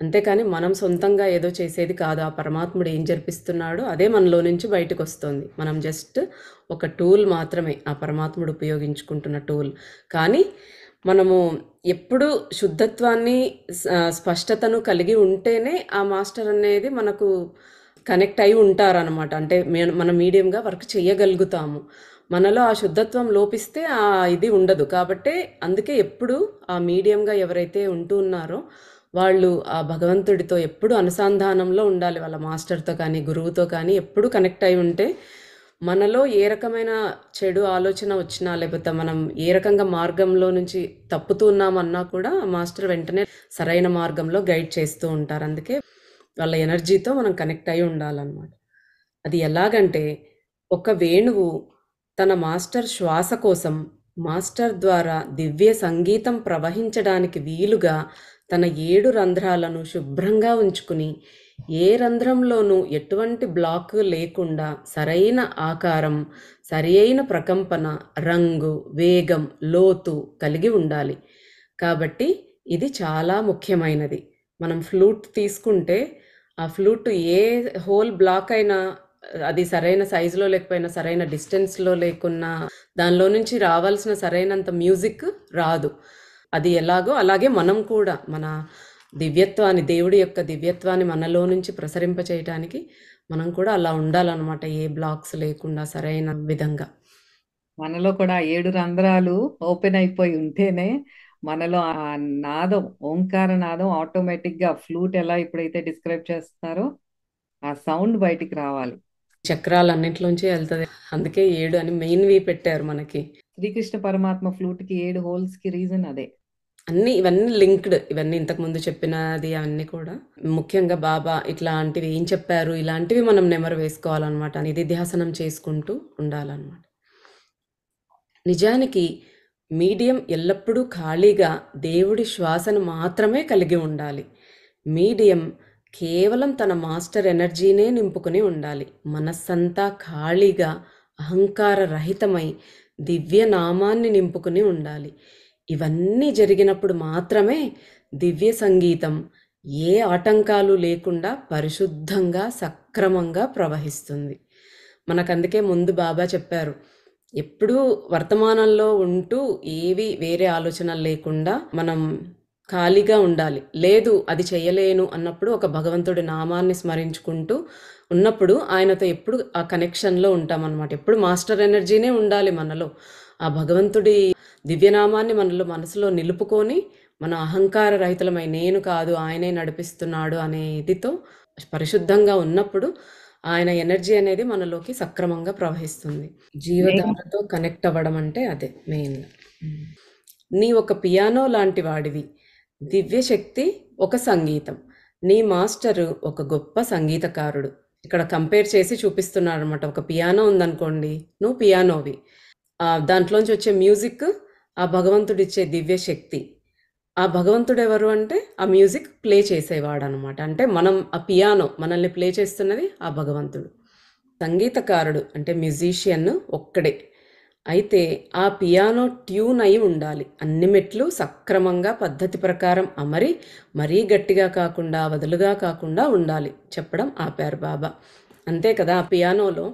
అంతేకాని మనం సొంతంగా ఏదో చేసేది కాదు. ఆ పరమాత్ముడు ఏం జరిపిస్తున్నాడో అదే మనలో నుంచి బయటకొస్తోంది. మనం జస్ట్ ఒక టూల్ మాత్రమే. ఆ పరమాత్ముడు ఉపయోగించుకుంటున్న టూల్. కానీ మనము ఎప్పుడూ శుద్ధత్వాన్ని, స్పష్టతను కలిగి ఉంటేనే ఆ మాస్టర్ అనేది మనకు కనెక్ట్ అయి ఉంటారనమాట. అంటే మనం మీడియంగా వర్క్ చేయగలుగుతాము. మనలో ఆ శుద్ధత్వం లోపిస్తే ఆ ఇది ఉండదు. కాబట్టే అందుకే ఎప్పుడు ఆ మీడియంగా ఎవరైతే ఉంటూ ఉన్నారో వాళ్ళు ఆ భగవంతుడితో ఎప్పుడు అనుసంధానంలో ఉండాలి. వాళ్ళ మాస్టర్‌తో కానీ, గురువుతో కానీ ఎప్పుడు కనెక్ట్ అయి ఉంటే మనలో ఏ రకమైన చెడు ఆలోచన వచ్చినా, లేకపోతే మనం ఏ రకంగా మార్గంలో నుంచి తప్పుతూ ఉన్నామన్నా కూడా మాస్టర్ వెంటనే సరైన మార్గంలో గైడ్ చేస్తూ ఉంటారు. అందుకే వాళ్ళ ఎనర్జీతో మనం కనెక్ట్ అయి ఉండాలన్నమాట. అది ఎలాగంటే, ఒక వేణువు తన మాస్టర్ శ్వాస కోసం మాస్టర్ ద్వారా దివ్య సంగీతం ప్రవహించడానికి వీలుగా తన 7 రంధ్రాలను శుభ్రంగా ఉంచుకుని, ఏ రంధ్రంలోనూ ఎటువంటి బ్లాక్ లేకుండా సరైన ఆకారం, సరియైన ప్రకంపన, రంగు, వేగం, లోతు కలిగి ఉండాలి. కాబట్టి ఇది చాలా ముఖ్యమైనది. మనం ఫ్లూట్ తీసుకుంటే, ఆ ఫ్లూట్ ఏ హోల్ బ్లాక్ అయినా అది సరైన సైజులో లేకపోయినా, సరైన డిస్టెన్స్‌లో లేకున్నా, దానిలో నుంచి రావాల్సిన సరైనంత మ్యూజిక్ రాదు. అది ఎలాగో అలాగే మనం కూడా మన దివ్యత్వాన్ని, దేవుడి యొక్క దివ్యత్వాన్ని మనలో నుంచి ప్రసరింపచేయటానికి మనం కూడా అలా ఉండాలన్నమాట. ఏ బ్లాక్స్ లేకుండా సరైన విధంగా. మనలో కూడా 7 రంధ్రాలు ఓపెన్ అయిపోయి ఉంటేనే మనలో ఆ నాదం, ఓంకార నాదం ఆటోమేటిక్‌గా ఫ్లూట్ ఎలా ఇప్పుడైతే డిస్క్రైబ్ చేస్తున్నారో ఆ సౌండ్ బయటికి రావాలి. చక్రాలన్నిట్లోంచి ఎళ్తది. అందుకే 7 అని మెయిన్‌వి పెట్టారు మనకి. శ్రీకృష్ణ పరమాత్మ ఫ్లూట్‌కి 7 హోల్స్‌కి రీజన్ అదే. ఇవన్నీ లింక్డ్. ఇవన్నీ ఇంతకుముందు చెప్పినది అన్నీ కూడా. ముఖ్యంగా బాబా ఇట్లాంటివి ఏం చెప్పారు, ఇలాంటివి మనం నెమరు వేసుకోవాలనమాట. నిధిధ్యాసనం చేసుకుంటూ ఉండాలనమాట. నిజానికి మీడియం ఎల్లప్పుడూ ఖాళీగా దేవుడి శ్వాసను మాత్రమే కలిగి ఉండాలి. మీడియం కేవలం తన మాస్టర్ ఎనర్జీనే నింపుకుని ఉండాలి. మనస్సంతా ఖాళీగా అహంకార రహితమై దివ్య నామాన్ని నింపుకుని ఉండాలి. ఇవన్నీ జరిగినప్పుడు మాత్రమే దివ్య సంగీతం ఏ ఆటంకాలు లేకుండా పరిశుద్ధంగా సక్రమంగా ప్రవహిస్తుంది. మనకందుకే ముందు బాబా చెప్పారు, ఎప్పుడూ వర్తమానంలో ఉంటూ ఏవి వేరే ఆలోచనలు లేకుండా మనం ఖాళీగా ఉండాలి. లేదు అది చేయలేను అన్నప్పుడు ఒక భగవంతుడి నామాన్ని స్మరించుకుంటూ ఉన్నప్పుడు ఆయనతో ఎప్పుడు ఆ కనెక్షన్‌లో ఉంటామనమాట. ఎప్పుడు మాస్టర్ ఎనర్జీనే ఉండాలి మనలో. ఆ భగవంతుడి దివ్యనామాన్ని మనలో మనసులో నిలుపుకొని మన అహంకార రహితులమై నేను కాదు ఆయనే నడిపిస్తున్నాడు అనే ఇదితో పరిశుద్ధంగా ఉన్నప్పుడు ఆయన ఎనర్జీ అనేది మనలోకి సక్రమంగా ప్రవహిస్తుంది. మెయిన్ జీవధారతో కనెక్ట్ అవ్వడం అంటే అదే మెయిన్. నీ ఒక పియానో లాంటి వాడివి. దివ్య శక్తి ఒక సంగీతం. నీ మాస్టరు ఒక గొప్ప సంగీతకారుడు. ఇక్కడ కంపేర్ చేసి చూపిస్తున్నాడనమాట. ఒక పియానో ఉందనుకోండి, నువ్వు పియానోవి. దాంట్లోంచి వచ్చే మ్యూజిక్ ఆ భగవంతుడిచ్చే దివ్య శక్తి. ఆ భగవంతుడు ఎవరు అంటే ఆ మ్యూజిక్ ప్లే చేసేవాడనమాట. అంటే మనం ఆ పియానో మనల్ని ప్లే చేస్తున్నది ఆ భగవంతుడు. సంగీతకారుడు అంటే మ్యూజిషియన్ ఒక్కడే. అయితే ఆ పియానో ట్యూన్ అయి ఉండాలి. అన్ని మెట్లు సక్రమంగా పద్ధతి ప్రకారం అమరి మరీ గట్టిగా కాకుండా వదులుగా కాకుండా ఉండాలి చెప్పడం ఆపారు బాబా. అంతే కదా, ఆ పియానోలో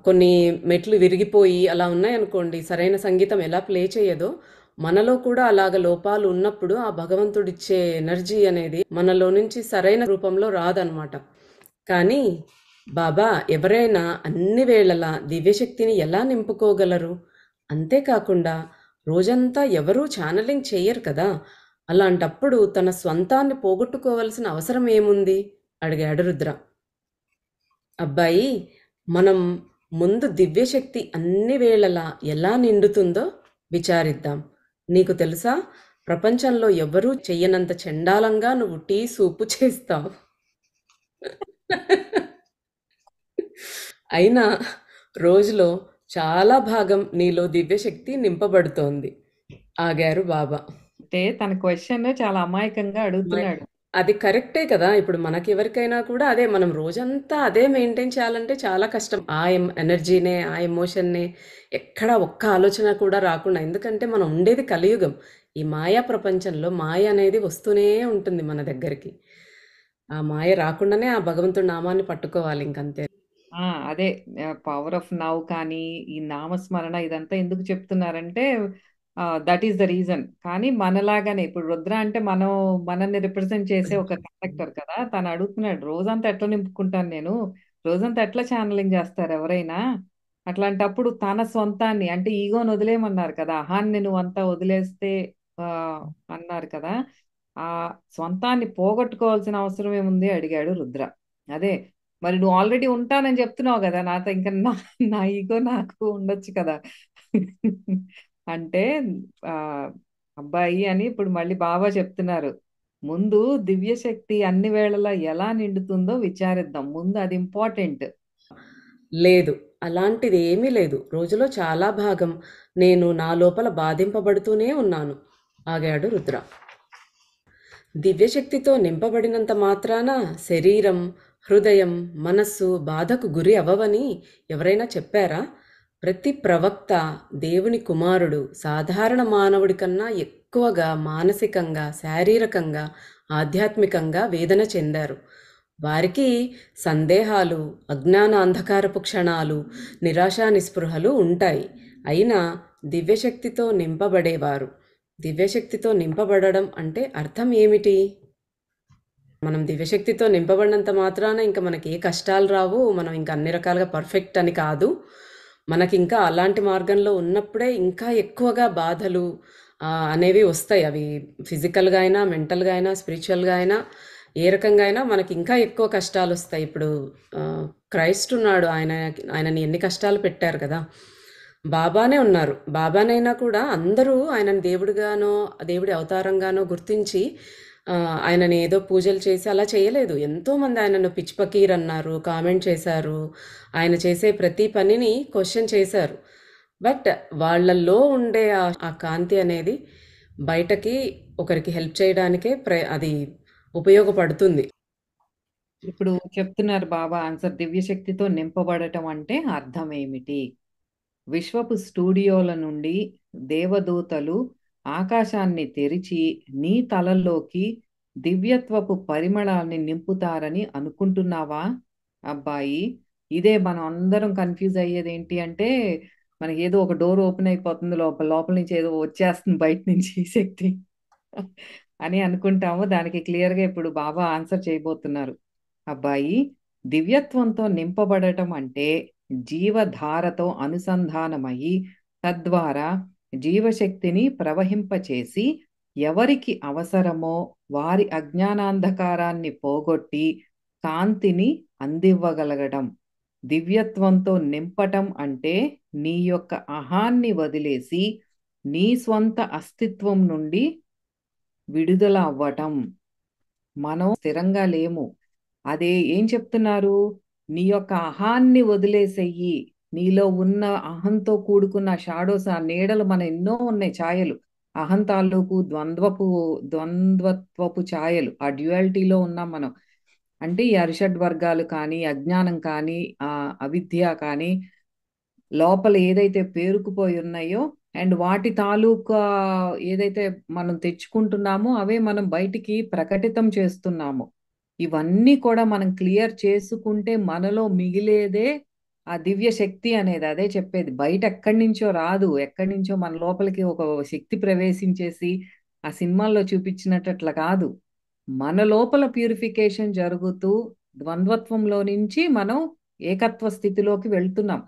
కొన్ని మెట్లు విరిగిపోయి అలా ఉన్నాయనుకోండి, సరైన సంగీతం ఎలా ప్లే చేయదో మనలో కూడా అలాగ లోపాలు ఉన్నప్పుడు ఆ భగవంతుడిచ్చే ఎనర్జీ అనేది మనలో నుంచి సరైన రూపంలో రాదనమాట. కానీ బాబా ఎవరైనా అన్ని వేళలా దివ్యశక్తిని ఎలా నింపుకోగలరు? అంతేకాకుండా రోజంతా ఎవరూ ఛానలింగ్ చెయ్యరు కదా! అలాంటప్పుడు తన స్వంతాన్ని పోగొట్టుకోవాల్సిన అవసరం ఏముంది? అడిగాడు రుద్ర. అబ్బాయి, మనం ముందు దివ్యశక్తి అన్ని వేళలా ఎలా నిండుతుందో విచారిద్దాం. నీకు తెలుసా? ప్రపంచంలో ఎవ్వరూ చెయ్యనంత చెండాలంగా నువ్వు టీ సూపు చేస్తావు. అయినా రోజులో చాలా భాగం నీలో దివ్యశక్తి నింపబడుతోంది. ఆగారు బాబా. అంటే తన క్వెషన్ చాలా అమాయకంగా మై- అడుగుతున్నాడు. అది కరెక్టే కదా. ఇప్పుడు మనకెవరికైనా కూడా అదే, మనం రోజంతా అదే మెయింటైన్ చేయాలంటే చాలా కష్టం. ఆ ఎనర్జీనే ఆ ఎమోషన్నే ఎక్కడ ఒక్క ఆలోచన కూడా రాకుండా. ఎందుకంటే మనం ఉండేది కలియుగం. ఈ మాయా ప్రపంచంలో మాయ అనేది వస్తూనే ఉంటుంది మన దగ్గరికి. ఆ మాయ రాకుండానే ఆ భగవంతుడి నామాన్ని పట్టుకోవాలి ఇంకంతే. అదే పవర్ ఆఫ్ నౌ కానీ ఈ నామస్మరణ ఇదంతా ఎందుకు చెప్తున్నారంటే దట్ ఈస్ ద రీజన్. కానీ మనలాగానే ఇప్పుడు రుద్ర అంటే మనల్ని రిప్రజెంట్ చేసే ఒక కండక్టర్ కదా, తను అడుగుతున్నాడు రోజంతా ఎట్లా నింపుకుంటాను నేను, రోజంతా ఎట్లా ఛానలింగ్ చేస్తారు ఎవరైనా. అట్లాంటప్పుడు తన సొంతాన్ని అంటే ఈగోని వదిలేయమన్నారు కదా, అహాన్ని నువ్వు అంతా వదిలేస్తే ఆ, అన్నారు కదా, ఆ సొంతాన్ని పోగొట్టుకోవాల్సిన అవసరం ఏముంది అడిగాడు రుద్ర. అదే, మరి నువ్వు ఆల్రెడీ ఉంటానని చెప్తున్నావు కదా నాతో, ఇంకా నా ఈగో నాకు ఉండొచ్చు కదా. అంటే ఆ అబ్బాయి అని ఇప్పుడు మళ్ళీ బాబా చెప్తున్నారు, ముందు దివ్య శక్తి అన్ని వేళలా ఎలా నిండుతుందో విచారిద్దాం, ముందు అది ఇంపార్టెంట్. లేదు. అలాంటిది ఏమీ లేదు. రోజులో చాలా భాగం నేను నా లోపల బాధింపబడుతూనే ఉన్నాను. ఆగాడు రుద్ర. దివ్యశక్తితో నింపబడినంత మాత్రాన శరీరం, హృదయం, మనస్సు బాధకు గురి అవ్వవని ఎవరైనా చెప్పారా? ప్రతి ప్రవక్త, దేవుని కుమారుడు సాధారణ మానవుడి కన్నా ఎక్కువగా మానసికంగా, శారీరకంగా, ఆధ్యాత్మికంగా వేదన చెందారు. వారికి సందేహాలు, అజ్ఞాన అంధకారపు క్షణాలు, నిరాశా నిస్పృహలు ఉంటాయి. అయినా దివ్యశక్తితో నింపబడేవారు. దివ్యశక్తితో నింపబడడం అంటే అర్థం ఏమిటి? మనం దివ్యశక్తితో నింపబడినంత మాత్రాన ఇంక మనకి ఏ కష్టాలు రావు. మనం ఇంక అన్ని రకాలుగా పర్ఫెక్ట్ అని కాదు. మనకింకా అలాంటి మార్గంలో ఉన్నప్పుడే ఇంకా ఎక్కువగా బాధలు అనేవి వస్తాయి. అవి ఫిజికల్‌గా అయినా, మెంటల్‌గా అయినా, స్పిరిచువల్‌గా అయినా, ఏ రకంగా అయినా మనకి ఇంకా ఎక్కువ కష్టాలొస్తాయి. ఇప్పుడు క్రైస్ట్ ఉన్నాడు. ఆయనని ఎన్ని కష్టాలు పెట్టారు కదా! బాబానే ఉన్నారు. బాబానైనా కూడా అందరూ ఆయనని దేవుడిగానో, దేవుడి అవతారంగానో గుర్తించి ఆయనని ఏదో పూజలు చేసి అలా చేయలేదు. ఎంతోమంది ఆయనను పిచ్చి ఫకీర్ అన్నారు, కామెంట్ చేశారు. ఆయన చేసే ప్రతి పనిని క్వెషన్ చేశారు. బట్ వాళ్ళలో ఉండే ఆ కాంతి అనేది బయటకి ఒకరికి హెల్ప్ చేయడానికే అది ఉపయోగపడుతుంది. ఇప్పుడు చెప్తున్నారు బాబా ఆన్సర్, దివ్యశక్తితో నింపబడటం అంటే అర్థం ఏమిటి? విశ్వపు స్టూడియోల నుండి దేవదూతలు ఆకాశాన్ని తెరిచి నీ తలలోకి దివ్యత్వపు పరిమళాన్ని నింపుతారని అనుకుంటున్నావా అబ్బాయి? ఇదే మనం అందరం కన్ఫ్యూజ్ అయ్యేది ఏంటి అంటే, మనకి ఏదో ఒక డోర్ ఓపెన్ అయిపోతుంది, లోపల లోపల నుంచి ఏదో వచ్చేస్తుంది బయట నుంచి శక్తి అని అనుకుంటాము. దానికి క్లియర్గా ఇప్పుడు బాబా ఆన్సర్ చేయబోతున్నారు. అబ్బాయి, దివ్యత్వంతో నింపబడటం అంటే జీవధారతో అనుసంధానమయ్యి తద్వారా జీవశక్తిని ప్రవహింపచేసి ఎవరికి అవసరమో వారి అజ్ఞానాంధకారాన్ని పోగొట్టి కాంతిని అందివ్వగలగడం. దివ్యత్వంతో నింపటం అంటే నీ యొక్క అహాన్ని వదిలేసి నీ స్వంత అస్తిత్వం నుండి విడుదల అవ్వటం. మనం స్థిరంగా లేము. అదే ఏం చెప్తున్నారు? నీ యొక్క అహాన్ని వదిలేసెయ్యి. నీలో ఉన్న అహంతో కూడుకున్న షాడోస్, ఆ నీడలు మన ఎన్నో ఉన్నాయి, ఛాయలు. అహం తాలూకు ద్వంద్వత్వపు ఛాయలు, ఆ డ్యుయాలిటీలో ఉన్నాం మనం. అంటే ఈ అరిషడ్ వర్గాలు కానీ, అజ్ఞానం కానీ, ఆ అవిద్య కానీ లోపల ఏదైతే పేరుకుపోయి ఉన్నాయో, అండ్ వాటి తాలూకా ఏదైతే మనం తెచ్చుకుంటున్నామో అవే మనం బయటికి ప్రకటితం చేస్తున్నాము. ఇవన్నీ కూడా మనం క్లియర్ చేసుకుంటే మనలో మిగిలేదే ఆ దివ్య శక్తి అనేది. అదే చెప్పేది, బయట ఎక్కడి నుంచో రాదు, ఎక్కడి నుంచో మన లోపలికి ఒక శక్తి ప్రవేశించేసి ఆ సినిమాల్లో చూపించినట్టు అట్లా కాదు. మన లోపల ప్యూరిఫికేషన్ జరుగుతూ ద్వంద్వత్వంలో నుంచి మనం ఏకత్వ స్థితిలోకి వెళ్తున్నాం.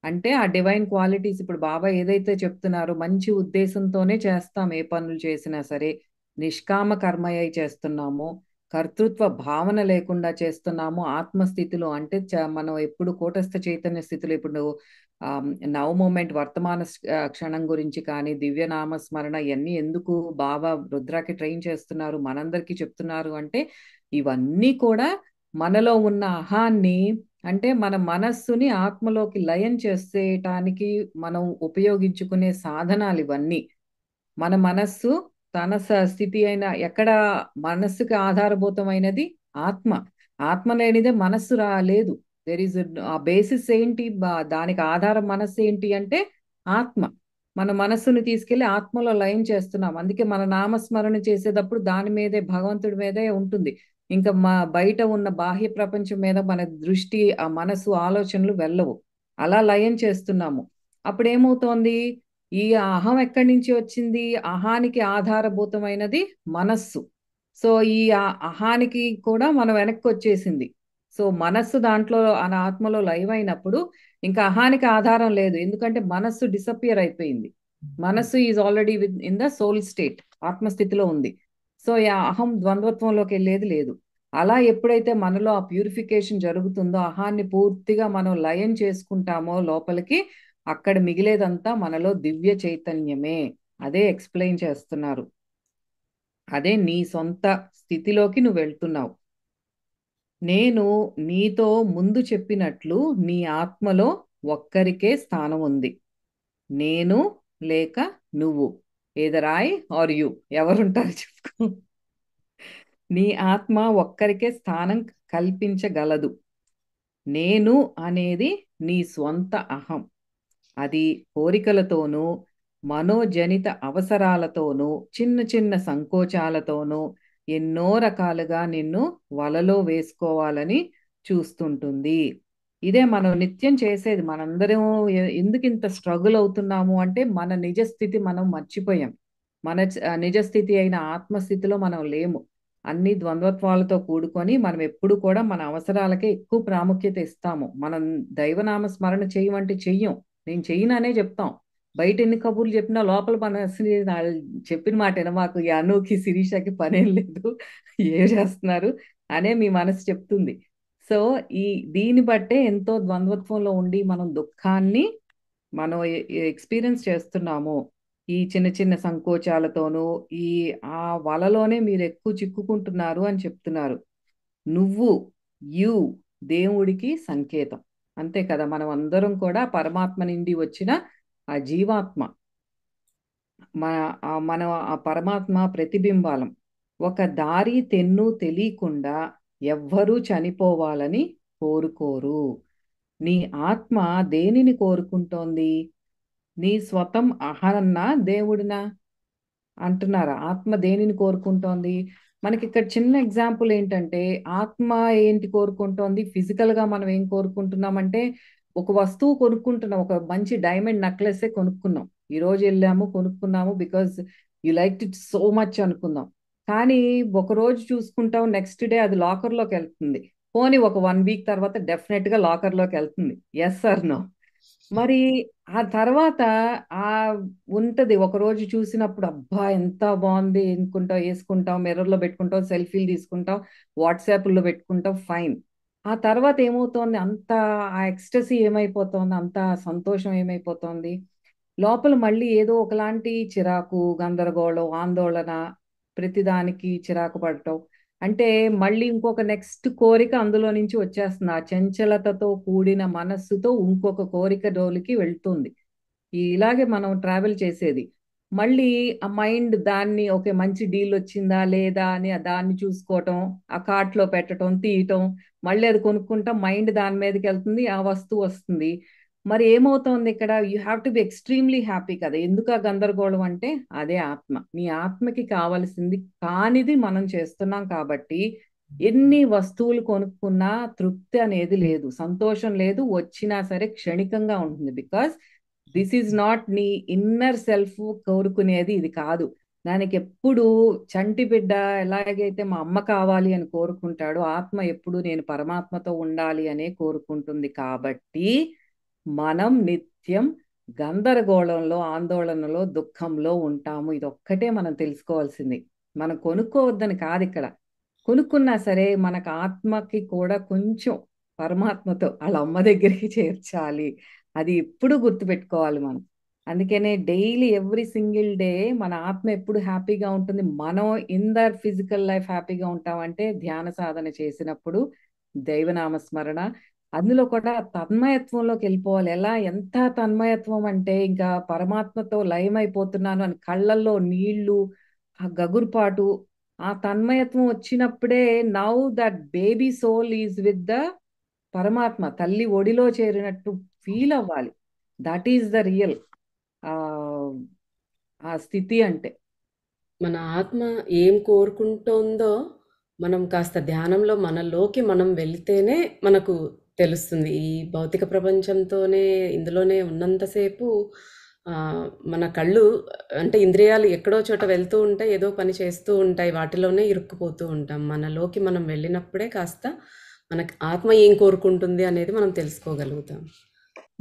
అంటే ఆ డివైన్ క్వాలిటీస్ ఇప్పుడు బాబా ఏదైతే చెప్తున్నారో మంచి ఉద్దేశంతోనే చేస్తాం, ఏ పనులు చేసినా సరే. నిష్కామ కర్మయ్య చేస్తున్నాము, కర్తృత్వ భావన లేకుండా చేస్తున్నాము ఆత్మస్థితిలో. అంటే మనం ఎప్పుడు కూటస్థ చైతన్య స్థితిలో, ఇప్పుడు నవ్ మూమెంట్ వర్తమాన క్షణం గురించి కానీ, దివ్యనామ స్మరణ ఇవన్నీ ఎందుకు బాబా రుద్రాకి ట్రైన్ చేస్తున్నారు, మనందరికీ చెప్తున్నారు అంటే ఇవన్నీ కూడా మనలో ఉన్న అహాన్ని, అంటే మన మనస్సుని ఆత్మలోకి లయం చేసేయటానికి మనం ఉపయోగించుకునే సాధనాలు ఇవన్నీ. మన మనస్సు తన స్థితి అయిన ఎక్కడ మనస్సుకి ఆధారభూతమైనది ఆత్మ. ఆత్మ లేనిదే మనస్సు లేదు. దెర్ ఇస్ ఆ బేసిస్ ఏంటి, దానికి ఆధారం మనస్సు ఏంటి అంటే ఆత్మ. మన మనస్సుని తీసుకెళ్లి ఆత్మలో లయం చేస్తున్నాం. అందుకే మన నామస్మరణ చేసేటప్పుడు దాని మీదే, భగవంతుడి మీదే ఉంటుంది. ఇంకా బయట ఉన్న బాహ్య ప్రపంచం మీద మన దృష్టి, ఆ మనసు, ఆలోచనలు వెళ్ళవు. అలా లయం చేస్తున్నాము. అప్పుడు ఏమవుతోంది? ఈ అహం ఎక్కడి నుంచి వచ్చింది? అహానికి ఆధారభూతమైనది మనస్సు. సో ఈ అహానికి కూడా మనం వెనక్కి వచ్చేసింది. సో మనస్సు దాంట్లో ఆత్మలో లైవ్ అయినప్పుడు ఇంకా అహానికి ఆధారం లేదు, ఎందుకంటే మనస్సు డిసపియర్ అయిపోయింది. మనస్సు is already in the soul state, ఆత్మస్థితిలో ఉంది. సో ఈ అహం ద్వంద్వత్వంలోకి వెళ్ళేది లేదు. అలా ఎప్పుడైతే మనలో ఆ ప్యూరిఫికేషన్ జరుగుతుందో, అహాన్ని పూర్తిగా మనం లయం చేసుకుంటామో లోపలికి, అక్కడ మిగిలేదంతా మనలో దివ్య చైతన్యమే. అదే ఎక్స్ప్లెయిన్ చేస్తున్నారు. అదే నీ సొంత స్థితిలోకి నువ్వు వెళ్తున్నావు. నేను నీతో ముందు చెప్పినట్లు నీ ఆత్మలో ఒక్కరికే స్థానం ఉంది. నేను లేక నువ్వు, ఏదర్ ఐ ఆర్ యు, ఎవరుంటారు చెప్పుకో. నీ ఆత్మ ఒక్కరికే స్థానం కల్పించగలదు. నేను అనేది నీ స్వంత అహం. అది కోరికలతోనూ మనోజనిత అవసరాలతోనూ చిన్న చిన్న సంకోచాలతోనూ ఎన్నో రకాలుగా నిన్ను వలలో వేసుకోవాలని చూస్తుంటుంది. ఇదే మనం నిత్యం చేసేది. మనందరం ఎందుకు ఇంత స్ట్రగుల్ అవుతున్నాము అంటే మన నిజస్థితి మనం మర్చిపోయాం. మన నిజస్థితి అయిన ఆత్మస్థితిలో మనం లేము. అన్ని ద్వంద్వత్వాలతో కూడుకొని మనం ఎప్పుడు కూడా మన అవసరాలకే ఎక్కువ ప్రాముఖ్యత ఇస్తాము. మనం దైవనామ స్మరణ చేయమంటే చెయ్యం. నేను చెయ్యననే చెప్తాం. బయట ఎన్ని కబుర్లు చెప్పినా లోపల మనసుని చెప్పిన మాట మాకు ఈ అనుకి శిరీషకి పనేం లేదు, ఏం చేస్తున్నారు అనే మీ మనసు చెప్తుంది. సో ఈ దీన్ని బట్టే ఎంతో ద్వంద్వత్వంలో ఉండి మనం దుఃఖాన్ని మనం ఎక్స్పీరియన్స్ చేస్తున్నాము. ఈ చిన్న చిన్న సంకోచాలతోనూ ఈ ఆ వలలోనే మీరు ఎక్కువ చిక్కుకుంటున్నారు అని చెప్తున్నారు. నువ్వు యు దేవుడికి సంకేతం. అంతే కదా, మనం అందరం కూడా పరమాత్మ నుండి వచ్చిన ఆ జీవాత్మ. మన మనం ఆ పరమాత్మ ప్రతిబింబాలం. ఒక దారి తెన్ను తెలియకుండా ఎవ్వరూ చనిపోవాలని కోరుకోరు. నీ ఆత్మ దేనిని కోరుకుంటోంది? నీ స్వతం అహరన్నా దేవుడినా అంటున్నారు. ఆత్మ దేనిని కోరుకుంటోంది? మనకి ఇక్కడ చిన్న ఎగ్జాంపుల్ ఏంటంటే, ఆత్మ ఏంటి కోరుకుంటోంది? ఫిజికల్ గా మనం ఏం కోరుకుంటున్నామంటే, ఒక వస్తువు కొనుక్కుంటున్నాం, ఒక మంచి డైమండ్ నెక్లెస్ కొనుక్కున్నాం. ఈ రోజు వెళ్ళాము కొనుక్కున్నాము because you like it so much అనుకుందాం. కానీ ఒక రోజు చూసుకుంటాం, నెక్స్ట్ డే అది లాకర్ లోకి వెళ్తుంది. పోనీ ఒక 1 వీక్ తర్వాత డెఫినెట్ గా లాకర్ లోకి వెళ్తుంది. Yes or no? మరి ఆ తర్వాత ఆ ఉంటది, ఒక రోజు చూసినప్పుడు అబ్బా ఎంత బాగుంది అనుకుంటాం, వేసుకుంటాం, మిర్రర్ లో పెట్టుకుంటాం, సెల్ఫీలు తీసుకుంటాం, వాట్సాప్ లో పెట్టుకుంటాం, ఫైన్. ఆ తర్వాత ఏమవుతోంది, అంత ఆ ఎక్స్టసీ ఏమైపోతోంది, అంత సంతోషం ఏమైపోతోంది, లోపల మళ్ళీ ఏదో ఒకలాంటి చిరాకు, గందరగోళం, ఆందోళన, ప్రతిదానికి చిరాకు పడటం. అంటే మళ్ళీ ఇంకొక నెక్స్ట్ కోరిక అందులో నుంచి వచ్చేస్తుంది. ఆ చంచలతతో కూడిన మనస్సుతో ఇంకొక కోరిక జోలికి వెళ్తుంది. ఇలాగే మనం ట్రావెల్ చేసేది. మళ్ళీ ఆ మైండ్ దాన్ని ఓకే మంచి డీల్ వచ్చిందా లేదా అని దాన్ని చూసుకోవటం, ఆ కార్ట్ లో పెట్టడం, తీయటం, మళ్ళీ అది కొనుక్కుంటాం, మైండ్ దాని మీదకి వెళ్తుంది, ఆ వస్తువు వస్తుంది. మరి ఏమవుతోంది ఇక్కడ? You have to be extremely happy కదా. ఎందుకు ఆ గందరగోళం అంటే అదే ఆత్మ. నీ ఆత్మకి కావాల్సింది కానిది మనం చేస్తున్నాం కాబట్టి ఎన్ని వస్తువులు కొనుక్కున్నా తృప్తి అనేది లేదు, సంతోషం లేదు, వచ్చినా సరే క్షణికంగా ఉంటుంది. బికాస్ దిస్ ఈజ్ నాట్ నీ ఇన్నర్ సెల్ఫ్ కోరుకునేది ఇది కాదు. దానికి ఎప్పుడు చంటి బిడ్డ ఎలాగైతే మా అమ్మ కావాలి అని కోరుకుంటాడో, ఆత్మ ఎప్పుడు నేను పరమాత్మతో ఉండాలి అనే కోరుకుంటుంది. కాబట్టి మనం నిత్యం గందరగోళంలో, ఆందోళనలో, దుఃఖంలో ఉంటాము. ఇదొక్కటే మనం తెలుసుకోవాల్సింది. మనం కొనుక్కోవద్దని కాదు ఇక్కడ. కొనుక్కున్నా సరే మనకు ఆత్మకి కూడా కొంచెం పరమాత్మతో వాళ్ళ అమ్మ దగ్గరికి చేర్చాలి. అది ఎప్పుడు గుర్తుపెట్టుకోవాలి మనం. అందుకనే డైలీ ఎవ్రీ సింగిల్ డే మన ఆత్మ ఎప్పుడు హ్యాపీగా ఉంటుంది. మనం ఇన్ దర్ ఫిజికల్ లైఫ్ హ్యాపీగా ఉంటామంటే ధ్యాన సాధన చేసినప్పుడు, దైవనామ స్మరణ, అందులో కూడా తన్మయత్వంలోకి వెళ్ళిపోవాలి. ఎలా ఎంత తన్మయత్వం అంటే ఇంకా పరమాత్మతో లయమైపోతున్నాను అని కళ్ళల్లో నీళ్లు, ఆ గగురుపాటు, ఆ తన్మయత్వం వచ్చినప్పుడే now that baby soul is with the పరమాత్మ, తల్లి ఒడిలో చేరినట్టు ఫీల్ అవ్వాలి. దట్ ఈస్ ద రియల్ ఆ ఆ స్థితి అంటే. మన ఆత్మ ఏం కోరుకుంటోందో మనం కాస్త ధ్యానంలో మనలోకి మనం వెళ్తేనే మనకు తెలుస్తుంది. ఈ భౌతిక ప్రపంచంతోనే ఇందులోనే ఉన్నంతసేపు మన కళ్ళు అంటే ఇంద్రియాలు ఎక్కడో చోట వెళ్తూ ఉంటాయి, ఏదో పని చేస్తూ ఉంటాయి, వాటిలోనే ఇరుక్కుపోతూ ఉంటాం. మనలోకి మనం వెళ్ళినప్పుడే కాస్త మనకు ఆత్మ ఏం కోరుకుంటుంది అనేది మనం తెలుసుకోగలుగుతాం.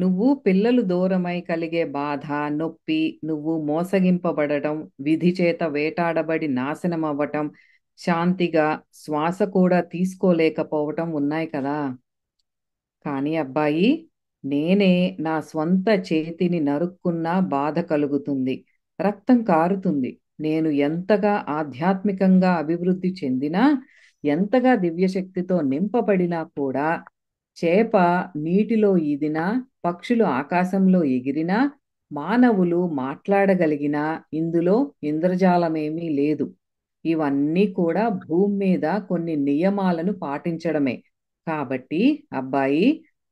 నువ్వు పిల్లలు దూరమై కలిగే బాధ, నొప్పి, నువ్వు మోసగింపబడటం, విధి చేత వేటాడబడి నాశనం అవ్వటం, శాంతిగా శ్వాస కూడా తీసుకోలేకపోవటం ఉన్నాయి కదా. కానీ అబ్బాయి, నేనే నా స్వంత చేతిని నరుక్కున్నా బాధ కలుగుతుంది, రక్తం కారుతుంది. నేను ఎంతగా ఆధ్యాత్మికంగా అభివృద్ధి చెందినా, ఎంతగా దివ్యశక్తితో నింపబడినా కూడా, చేప నీటిలో ఈదినా, పక్షులు ఆకాశంలో ఎగిరినా, మానవులు మాట్లాడగలిగినా ఇందులో ఇంద్రజాలమేమీ లేదు. ఇవన్నీ కూడా భూమి మీద కొన్ని నియమాలను పాటించడమే. కాబట్టి అబ్బాయి,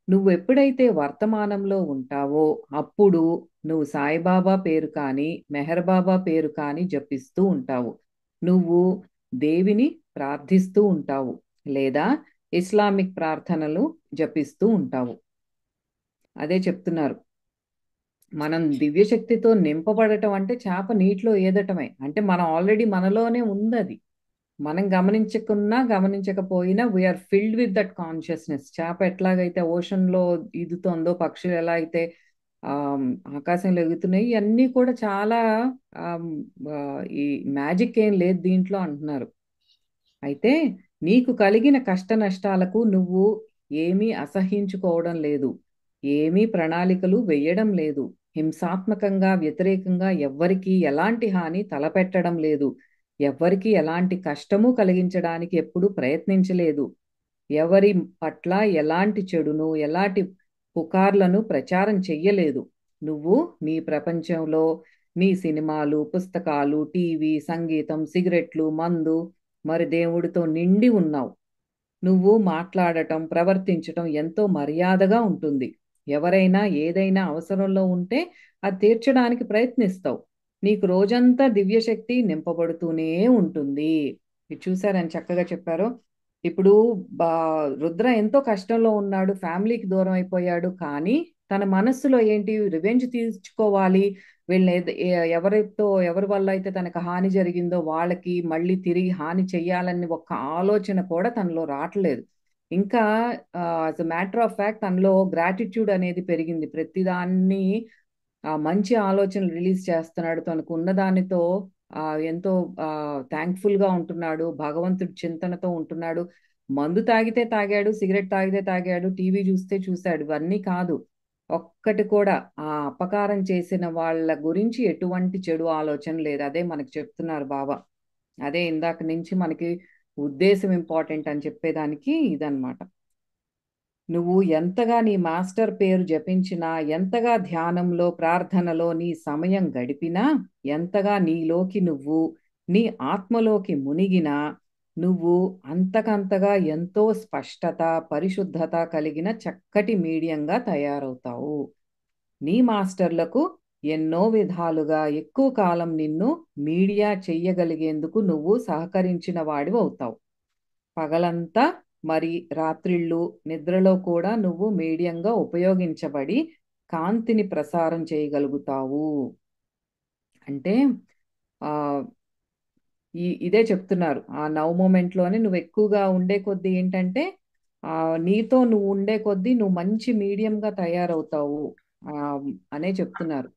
నువ్వు ఎప్పుడైతే వర్తమానంలో ఉంటావో అప్పుడు నువ్వు సాయిబాబా పేరు కానీ, మెహర్ బాబా పేరు కానీ జపిస్తూ ఉంటావు. నువ్వు దేవిని ప్రార్థిస్తూ ఉంటావు, లేదా ఇస్లామిక్ ప్రార్థనలు జపిస్తూ ఉంటావు. అదే చెప్తున్నారు. మనం దివ్యశక్తితో నింపబడటం అంటే చేప నీటిలో ఏదటమే. అంటే మనం ఆల్రెడీ మనలోనే ఉంది అది. మనం గమనించకున్నా గమనించకపోయినా we are filled with that consciousness. చేప ఎట్లాగైతే ఓషన్లో ఈదుతోందో, పక్షులు ఎలా అయితే ఆకాశంలో ఎగుతున్నాయి, ఇవన్నీ కూడా చాలా ఆమ్, ఆ, ఈ మ్యాజిక్ ఏం లేదు దీంట్లో అంటున్నారు. అయితే నీకు కలిగిన కష్ట నష్టాలకు నువ్వు ఏమీ అసహ్యించుకోవడం లేదు, ఏమీ ప్రణాళికలు వేయడం లేదు, హింసాత్మకంగా వ్యతిరేకంగా ఎవ్వరికీ ఎలాంటి హాని తలపెట్టడం లేదు, ఎవ్వరికీ ఎలాంటి కష్టము కలిగించడానికి ఎప్పుడూ ప్రయత్నించలేదు, ఎవరి పట్ల ఎలాంటి చెడును ఎలాంటి పుకార్లను ప్రచారం చెయ్యలేదు. నువ్వు నీ ప్రపంచంలో నీ సినిమాలు, పుస్తకాలు, టీవీ, సంగీతం, సిగరెట్లు, మందు, మరి దేవుడితో నిండి ఉన్నావు. నువ్వు మాట్లాడటం, ప్రవర్తించటం ఎంతో మర్యాదగా ఉంటుంది. ఎవరైనా ఏదైనా అవసరంలో ఉంటే అది తీర్చడానికి ప్రయత్నిస్తావు. నీకు రోజంతా దివ్యశక్తి నింపబడుతూనే ఉంటుంది. ఇది చూసారని చక్కగా చెప్పారు. ఇప్పుడు బా రుద్ర ఎంతో కష్టంలో ఉన్నాడు, ఫ్యామిలీకి దూరం అయిపోయాడు, కానీ తన మనస్సులో ఏంటి, రివెంజ్ తీర్చుకోవాలి, వీళ్ళని ఎవరి వల్ల అయితే తనకు హాని జరిగిందో వాళ్ళకి మళ్ళీ తిరిగి హాని చెయ్యాలని ఒక్క ఆలోచన కూడా తనలో రావట్లేదు. ఇంకా as a matter of fact తనలో గ్రాటిట్యూడ్ అనేది పెరిగింది. ప్రతిదాన్ని ఆ మంచి ఆలోచనలు రిలీజ్ చేస్తున్నాడు, తనకు ఉన్న దానితో ఎంతో థ్యాంక్ఫుల్ గా ఉంటున్నాడు, భగవంతుడి చింతనతో ఉంటున్నాడు. మందు తాగితే తాగాడు, సిగరెట్ తాగితే తాగాడు, టీవీ చూస్తే చూశాడు, ఇవన్నీ కాదు. ఒక్కటి కూడా ఆ అపకారం చేసిన వాళ్ళ గురించి ఎటువంటి చెడు ఆలోచన లేదు. అదే మనకి చెప్తున్నారు బాబా. అదే ఇందాక నుంచి మనకి ఉద్దేశం ఇంపార్టెంట్ అని చెప్పేదానికి ఇదన్నమాట. నువ్వు ఎంతగా నీ మాస్టర్ పేరు జపించినా, ఎంతగా ధ్యానంలో, ప్రార్థనలో నీ సమయం గడిపినా, ఎంతగా నీలోకి నువ్వు నీ ఆత్మలోకి మునిగినా, నువ్వు అంతకంతగా ఎంతో స్పష్టత, పరిశుద్ధత కలిగిన చక్కటి మీడియంగా తయారవుతావు. నీ మాస్టర్లకు ఎన్నో విధాలుగా ఎక్కువ కాలం నిన్ను మీడియా చెయ్యగలిగేందుకు నువ్వు సహకరించిన వాడివి అవుతావు. పగలంతా మరి రాత్రిళ్ళు నిద్రలో కూడా నువ్వు మీడియంగా ఉపయోగించబడి కాంతిని ప్రసారం చేయగలుగుతావు. అంటే ఆ ఇదే చెప్తున్నారు. ఆ నవ్ మూమెంట్ లోనే నువ్వు ఎక్కువగా ఉండే కొద్దీ ఏంటంటే ఆ నీతో నువ్వు ఉండే కొద్దీ నువ్వు మంచి మీడియంగా తయారవుతావు ఆ అనే చెప్తున్నారు.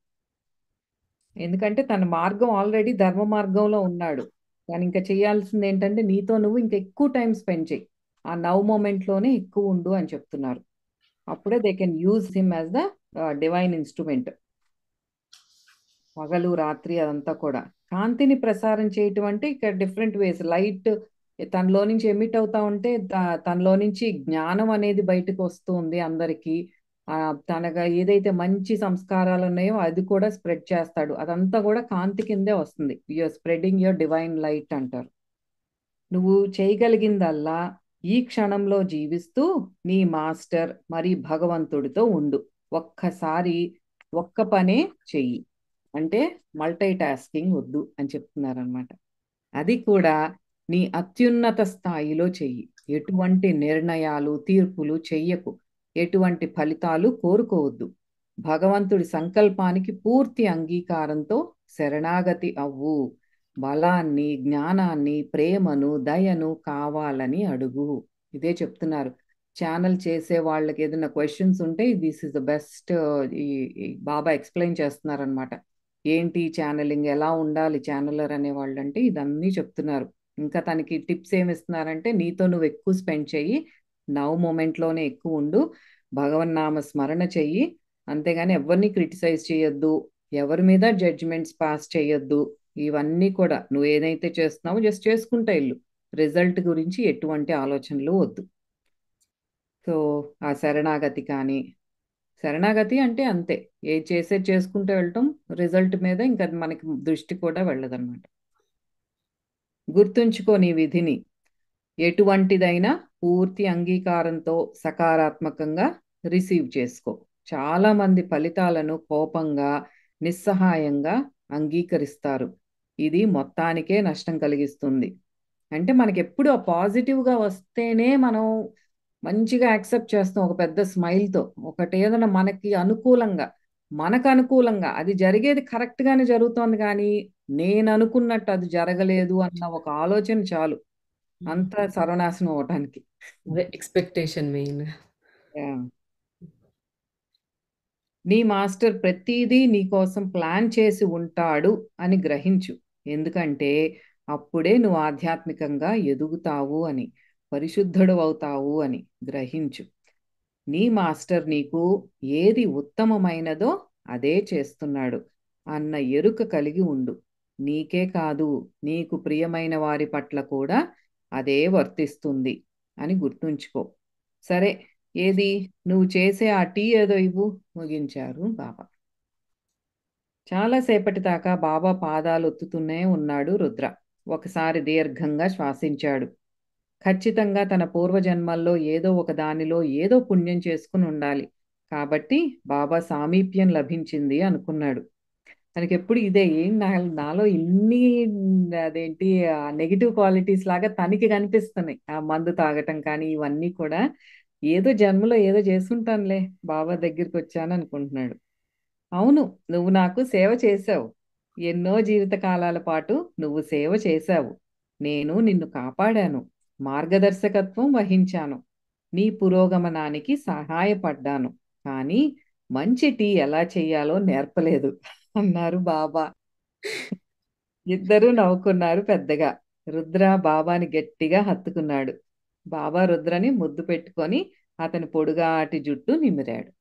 ఎందుకంటే తన మార్గం ఆల్రెడీ ధర్మ మార్గంలో ఉన్నాడు. కానీ ఇంకా చేయాల్సింది ఏంటంటే నీతో నువ్వు ఇంకా ఎక్కువ టైం స్పెండ్ చేయి, ఆ నవ్ మూమెంట్ లోనే ఎక్కువ ఉండు అని చెప్తున్నారు. అప్పుడే they can use him as the divine instrument. పగలు రాత్రి అదంతా కూడా కాంతిని ప్రసారం చేయటం అంటే ఇక్కడ డిఫరెంట్ వేస్. లైట్ తనలో నుంచి ఎమిట్ అవుతా ఉంటే తనలో నుంచి జ్ఞానం అనేది బయటకు వస్తుంది అందరికీ. తనగా ఏదైతే మంచి సంస్కారాలు ఉన్నాయో అది కూడా స్ప్రెడ్ చేస్తాడు. అదంతా కూడా కాంతి కిందే వస్తుంది. You're spreading your divine light అంటారు. నువ్వు చేయగలిగిందల్లా ఈ క్షణంలో జీవిస్తూ నీ మాస్టర్ మరి భగవంతుడితో ఉండు. ఒక్కసారి ఒక్క పనే చెయ్యి. అంటే మల్టీ టాస్కింగ్ వద్దు అని చెప్తున్నారనమాట. అది కూడా నీ అత్యున్నత స్థాయిలో చెయ్యి. ఎటువంటి నిర్ణయాలు, తీర్పులు చెయ్యకు. ఎటువంటి ఫలితాలు కోరుకోవద్దు. భగవంతుడి సంకల్పానికి పూర్తి అంగీకారంతో శరణాగతి అవ్వు. బలాన్ని, జ్ఞానాన్ని, ప్రేమను, దయను కావాలని అడుగు. ఇదే చెప్తున్నారు. ఛానల్ చేసే వాళ్ళకి ఏదైనా క్వశ్చన్స్ ఉంటే దిస్ ఇస్ ద బెస్ట్. ఈ బాబా ఎక్స్ప్లెయిన్ చేస్తున్నారనమాట. ఏంటి ఛానలింగ్, ఎలా ఉండాలి ఛానలర్ అనే వాళ్ళు అంటే ఇదన్నీ చెప్తున్నారు. ఇంకా తనకి టిప్స్ ఏమి ఇస్తున్నారంటే నీతో నువ్వు ఎక్కువ స్పెండ్ చెయ్యి, నవ్ మూమెంట్లోనే ఎక్కువ ఉండు, భగవన్నామ స్మరణ చెయ్యి, అంతేగాని ఎవరిని క్రిటిసైజ్ చేయొద్దు, ఎవరి మీద జడ్జిమెంట్స్ పాస్ చేయొద్దు. ఇవన్నీ కూడా నువ్వు ఏదైతే చేస్తున్నావో జస్ట్ చేసుకుంటా ఇల్లు, రిజల్ట్ గురించి ఎటువంటి ఆలోచనలు వద్దు. సో ఆ శరణాగతి కానీ, శరణాగతి అంటే అంతే, ఏ చేసేది చేసుకుంటూ వెళ్ళటం, రిజల్ట్ మీద ఇంకా మనకి దృష్టి కూడా వెళ్ళదన్నమాట. గుర్తుంచుకో నీ విధిని, ఎటువంటిదైనా పూర్తి అంగీకారంతో సకారాత్మకంగా రిసీవ్ చేసుకో. చాలా మంది ఫలితాలను కోపంగా, నిస్సహాయంగా అంగీకరిస్తారు. ఇది మొత్తానికే నష్టం కలిగిస్తుంది. అంటే మనకి ఎప్పుడు ఆ పాజిటివ్గా వస్తేనే మనం మంచిగా యాక్సెప్ట్ చేస్తాం, ఒక పెద్ద స్మైల్తో. ఒకటి ఏదైనా మనకు అనుకూలంగా అది జరిగేది కరెక్ట్గానే జరుగుతోంది, కానీ నేను అనుకున్నట్టు అది జరగలేదు అన్న ఒక ఆలోచన చాలు అంతా సర్వనాశనం అవటానికి. అదే ఎక్స్పెక్టేషన్ మెయిన్. యాహ్! నీ మాస్టర్ ప్రతీదీ నీకోసం ప్లాన్ చేసి ఉంటాడు అని గ్రహించు. ఎందుకంటే అప్పుడే నువ్వు ఆధ్యాత్మికంగా ఎదుగుతావు అని, పరిశుద్ధుడవవుతావు అని గ్రహించు. నీ మాస్టర్ నీకు ఏది ఉత్తమమైనదో అదే చేస్తున్నాడు అన్న ఎరుక కలిగి ఉండు. నీకే కాదు, నీకు ప్రియమైన వారి పట్ల కూడా అదే వర్తిస్తుంది అని గుర్తుంచుకో. సరే, ఏది నువ్వు చేసే ఆ టీ ఏదో ఇవ్వు, ముగించారు బాబా. చాలాసేపటి దాకా బాబా పాదాలు ఒత్తుతూనే ఉన్నాడు రుద్ర. ఒకసారి దీర్ఘంగా శ్వాసించాడు. ఖచ్చితంగా తన పూర్వజన్మల్లో ఏదో ఒక దానిలో ఏదో పుణ్యం చేసుకుని ఉండాలి. కాబట్టి బాబా సామీప్యం లభించింది అనుకున్నాడు. తనకెప్పుడు ఇదే ఏం నాలో ఇన్ని అదేంటి నెగిటివ్ క్వాలిటీస్ లాగా తనకి కనిపిస్తున్నాయి. ఆ మందు తాగటం కానీ ఇవన్నీ కూడా ఏదో జన్మలో ఏదో చేసుంటానులే, బాబా దగ్గరికి వచ్చాను అనుకుంటున్నాడు. అవును, నువ్వు నాకు సేవ చేశావు. ఎన్నో జీవిత కాలాల పాటు నువ్వు సేవ చేశావు. నేను నిన్ను కాపాడాను, మార్గదర్శకత్వం వహించాను, నీ పురోగమనానికి సహాయపడ్డాను. కానీ మంచి టీ ఎలా చెయ్యాలో నేర్పలేదు అన్నారు బాబా. ఇద్దరూ నవ్వుకున్నారు పెద్దగా. రుద్ర బాబాని గట్టిగా హత్తుకున్నాడు. బాబా రుద్రని ముద్దు పెట్టుకొని అతని పొడుగాటి జుట్టు నిమిరాడు.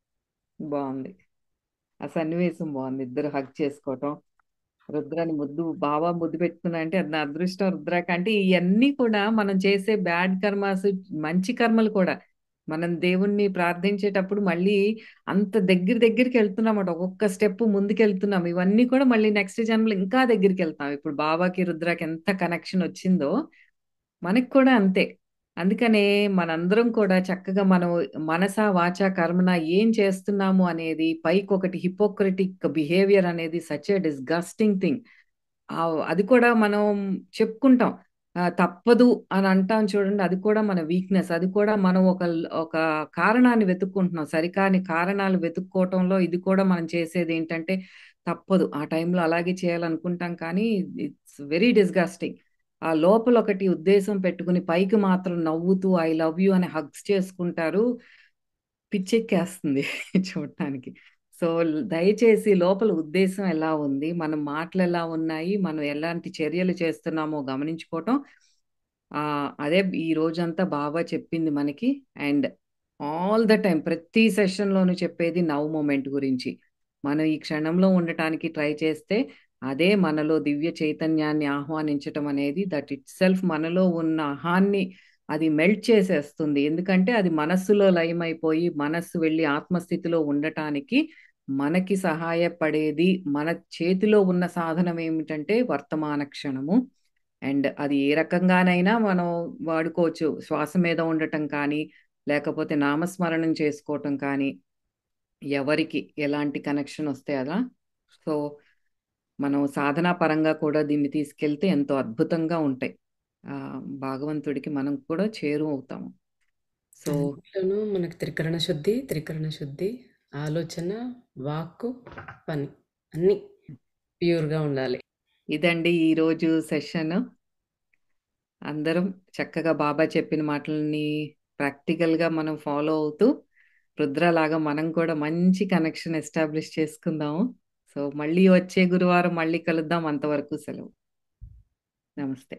బాగుంది. ఆ సన్నివేశం బాగుంది. ఇద్దరు హగ్ చేసుకోవటం, రుద్రాని బాబా ముద్దు పెట్టుకున్నా అంటే అది నా అదృష్టం రుద్రాక. అంటే ఇవన్నీ కూడా మనం చేసే బ్యాడ్ కర్మాస్, మంచి కర్మలు కూడా మనం దేవుణ్ణి ప్రార్థించేటప్పుడు మళ్ళీ అంత దగ్గరికి వెళ్తున్నామట. ఒక్కొక్క స్టెప్ ముందుకు వెళ్తున్నాం. ఇవన్నీ కూడా మళ్ళీ నెక్స్ట్ జన్మలో ఇంకా దగ్గరికి వెళ్తాం. ఇప్పుడు బాబాకి రుద్రాకి ఎంత కనెక్షన్ వచ్చిందో మనకి కూడా అంతే. అందుకనే మనందరం కూడా చక్కగా మనం మనస, వాచ, కర్మన ఏం చేస్తున్నాము అనేది పైకొకటి హిపోక్రటిక్ బిహేవియర్ అనేది సచ్ ఎ డిస్గస్టింగ్ థింగ్. అది కూడా మనం చెప్పుకుంటాం. తప్పదు అని అంటాం చూడండి. అది కూడా మన వీక్‌నెస్. అది కూడా మనం ఒక కారణాన్ని వెతుక్కుంటున్నాం. సరికాని కారణాలు వెతుక్కోవటంలో ఇది కూడా మనం చేసేదేంటంటే తప్పదు. ఆ టైంలో అలాగే చేయాలనుకుంటాం కానీ ఇట్స్ వెరీ డిస్గస్టింగ్. ఆ లోపల ఒకటి ఉద్దేశం పెట్టుకుని పైకి మాత్రం నవ్వుతూ ఐ లవ్ యూ అని హగ్స్ చేసుకుంటారు. పిచ్చెక్కేస్తుంది చూడటానికి. సో, దయచేసి లోపల ఉద్దేశం ఎలా ఉంది? మన మాటలు ఎలా ఉన్నాయి? మనం ఎలాంటి చర్యలు చేస్తున్నామో గమనించుకోవటం. అదే ఈ రోజంతా బాబా చెప్పింది మనకి. అండ్ ఆల్ ద టైమ్ ప్రతి సెషన్‌లోనూ చెప్పేది నౌ మొమెంట్ గురించి. మనం ఈ క్షణంలో ఉండటానికి ట్రై చేస్తే అదే మనలో దివ్య చైతన్యాన్ని ఆహ్వానించటం అనేది దట్ ఇట్‌సెల్ఫ్ మనలో ఉన్న అహాన్ని అది మెల్ట్ చేసేస్తుంది. ఎందుకంటే అది మనస్సులో లయమైపోయి మనస్సు వెళ్ళి ఆత్మస్థితిలో ఉండటానికి మనకి సహాయపడేది, మన చేతిలో ఉన్న సాధనం ఏమిటంటే వర్తమాన క్షణము. అండ్ అది ఏ రకంగానైనా మనం వాడుకోవచ్చు. శ్వాస మీద ఉండటం కానీ, లేకపోతే నామస్మరణం చేసుకోవటం కానీ, ఎవరికి ఎలాంటి కనెక్షన్ వస్తే అలా. సో, మనం సాధనా పరంగా కూడా దీన్ని తీసుకెళ్తే ఎంతో అద్భుతంగా ఉంటాయి. భగవంతుడికి మనం కూడా చేరువవుతాము. సో, అన్నిట్లోనూ మనకు త్రికరణ శుద్ధి, త్రికరణ శుద్ధి, ఆలోచన, వాక్కు, పని అన్నీ ప్యూర్‌గా ఉండాలి. ఇదండి ఈరోజు సెషన్. అందరం చక్కగా బాబా చెప్పిన మాటలని ప్రాక్టికల్‌గా మనం ఫాలో అవుతూ, రుద్రలాగా మనం కూడా మంచి కనెక్షన్ ఎస్టాబ్లిష్ చేసుకుందాము. సో, మళ్ళీ వచ్చే గురువారం మళ్ళీ కలుద్దాం. అంతవరకు సెలవు. నమస్తే.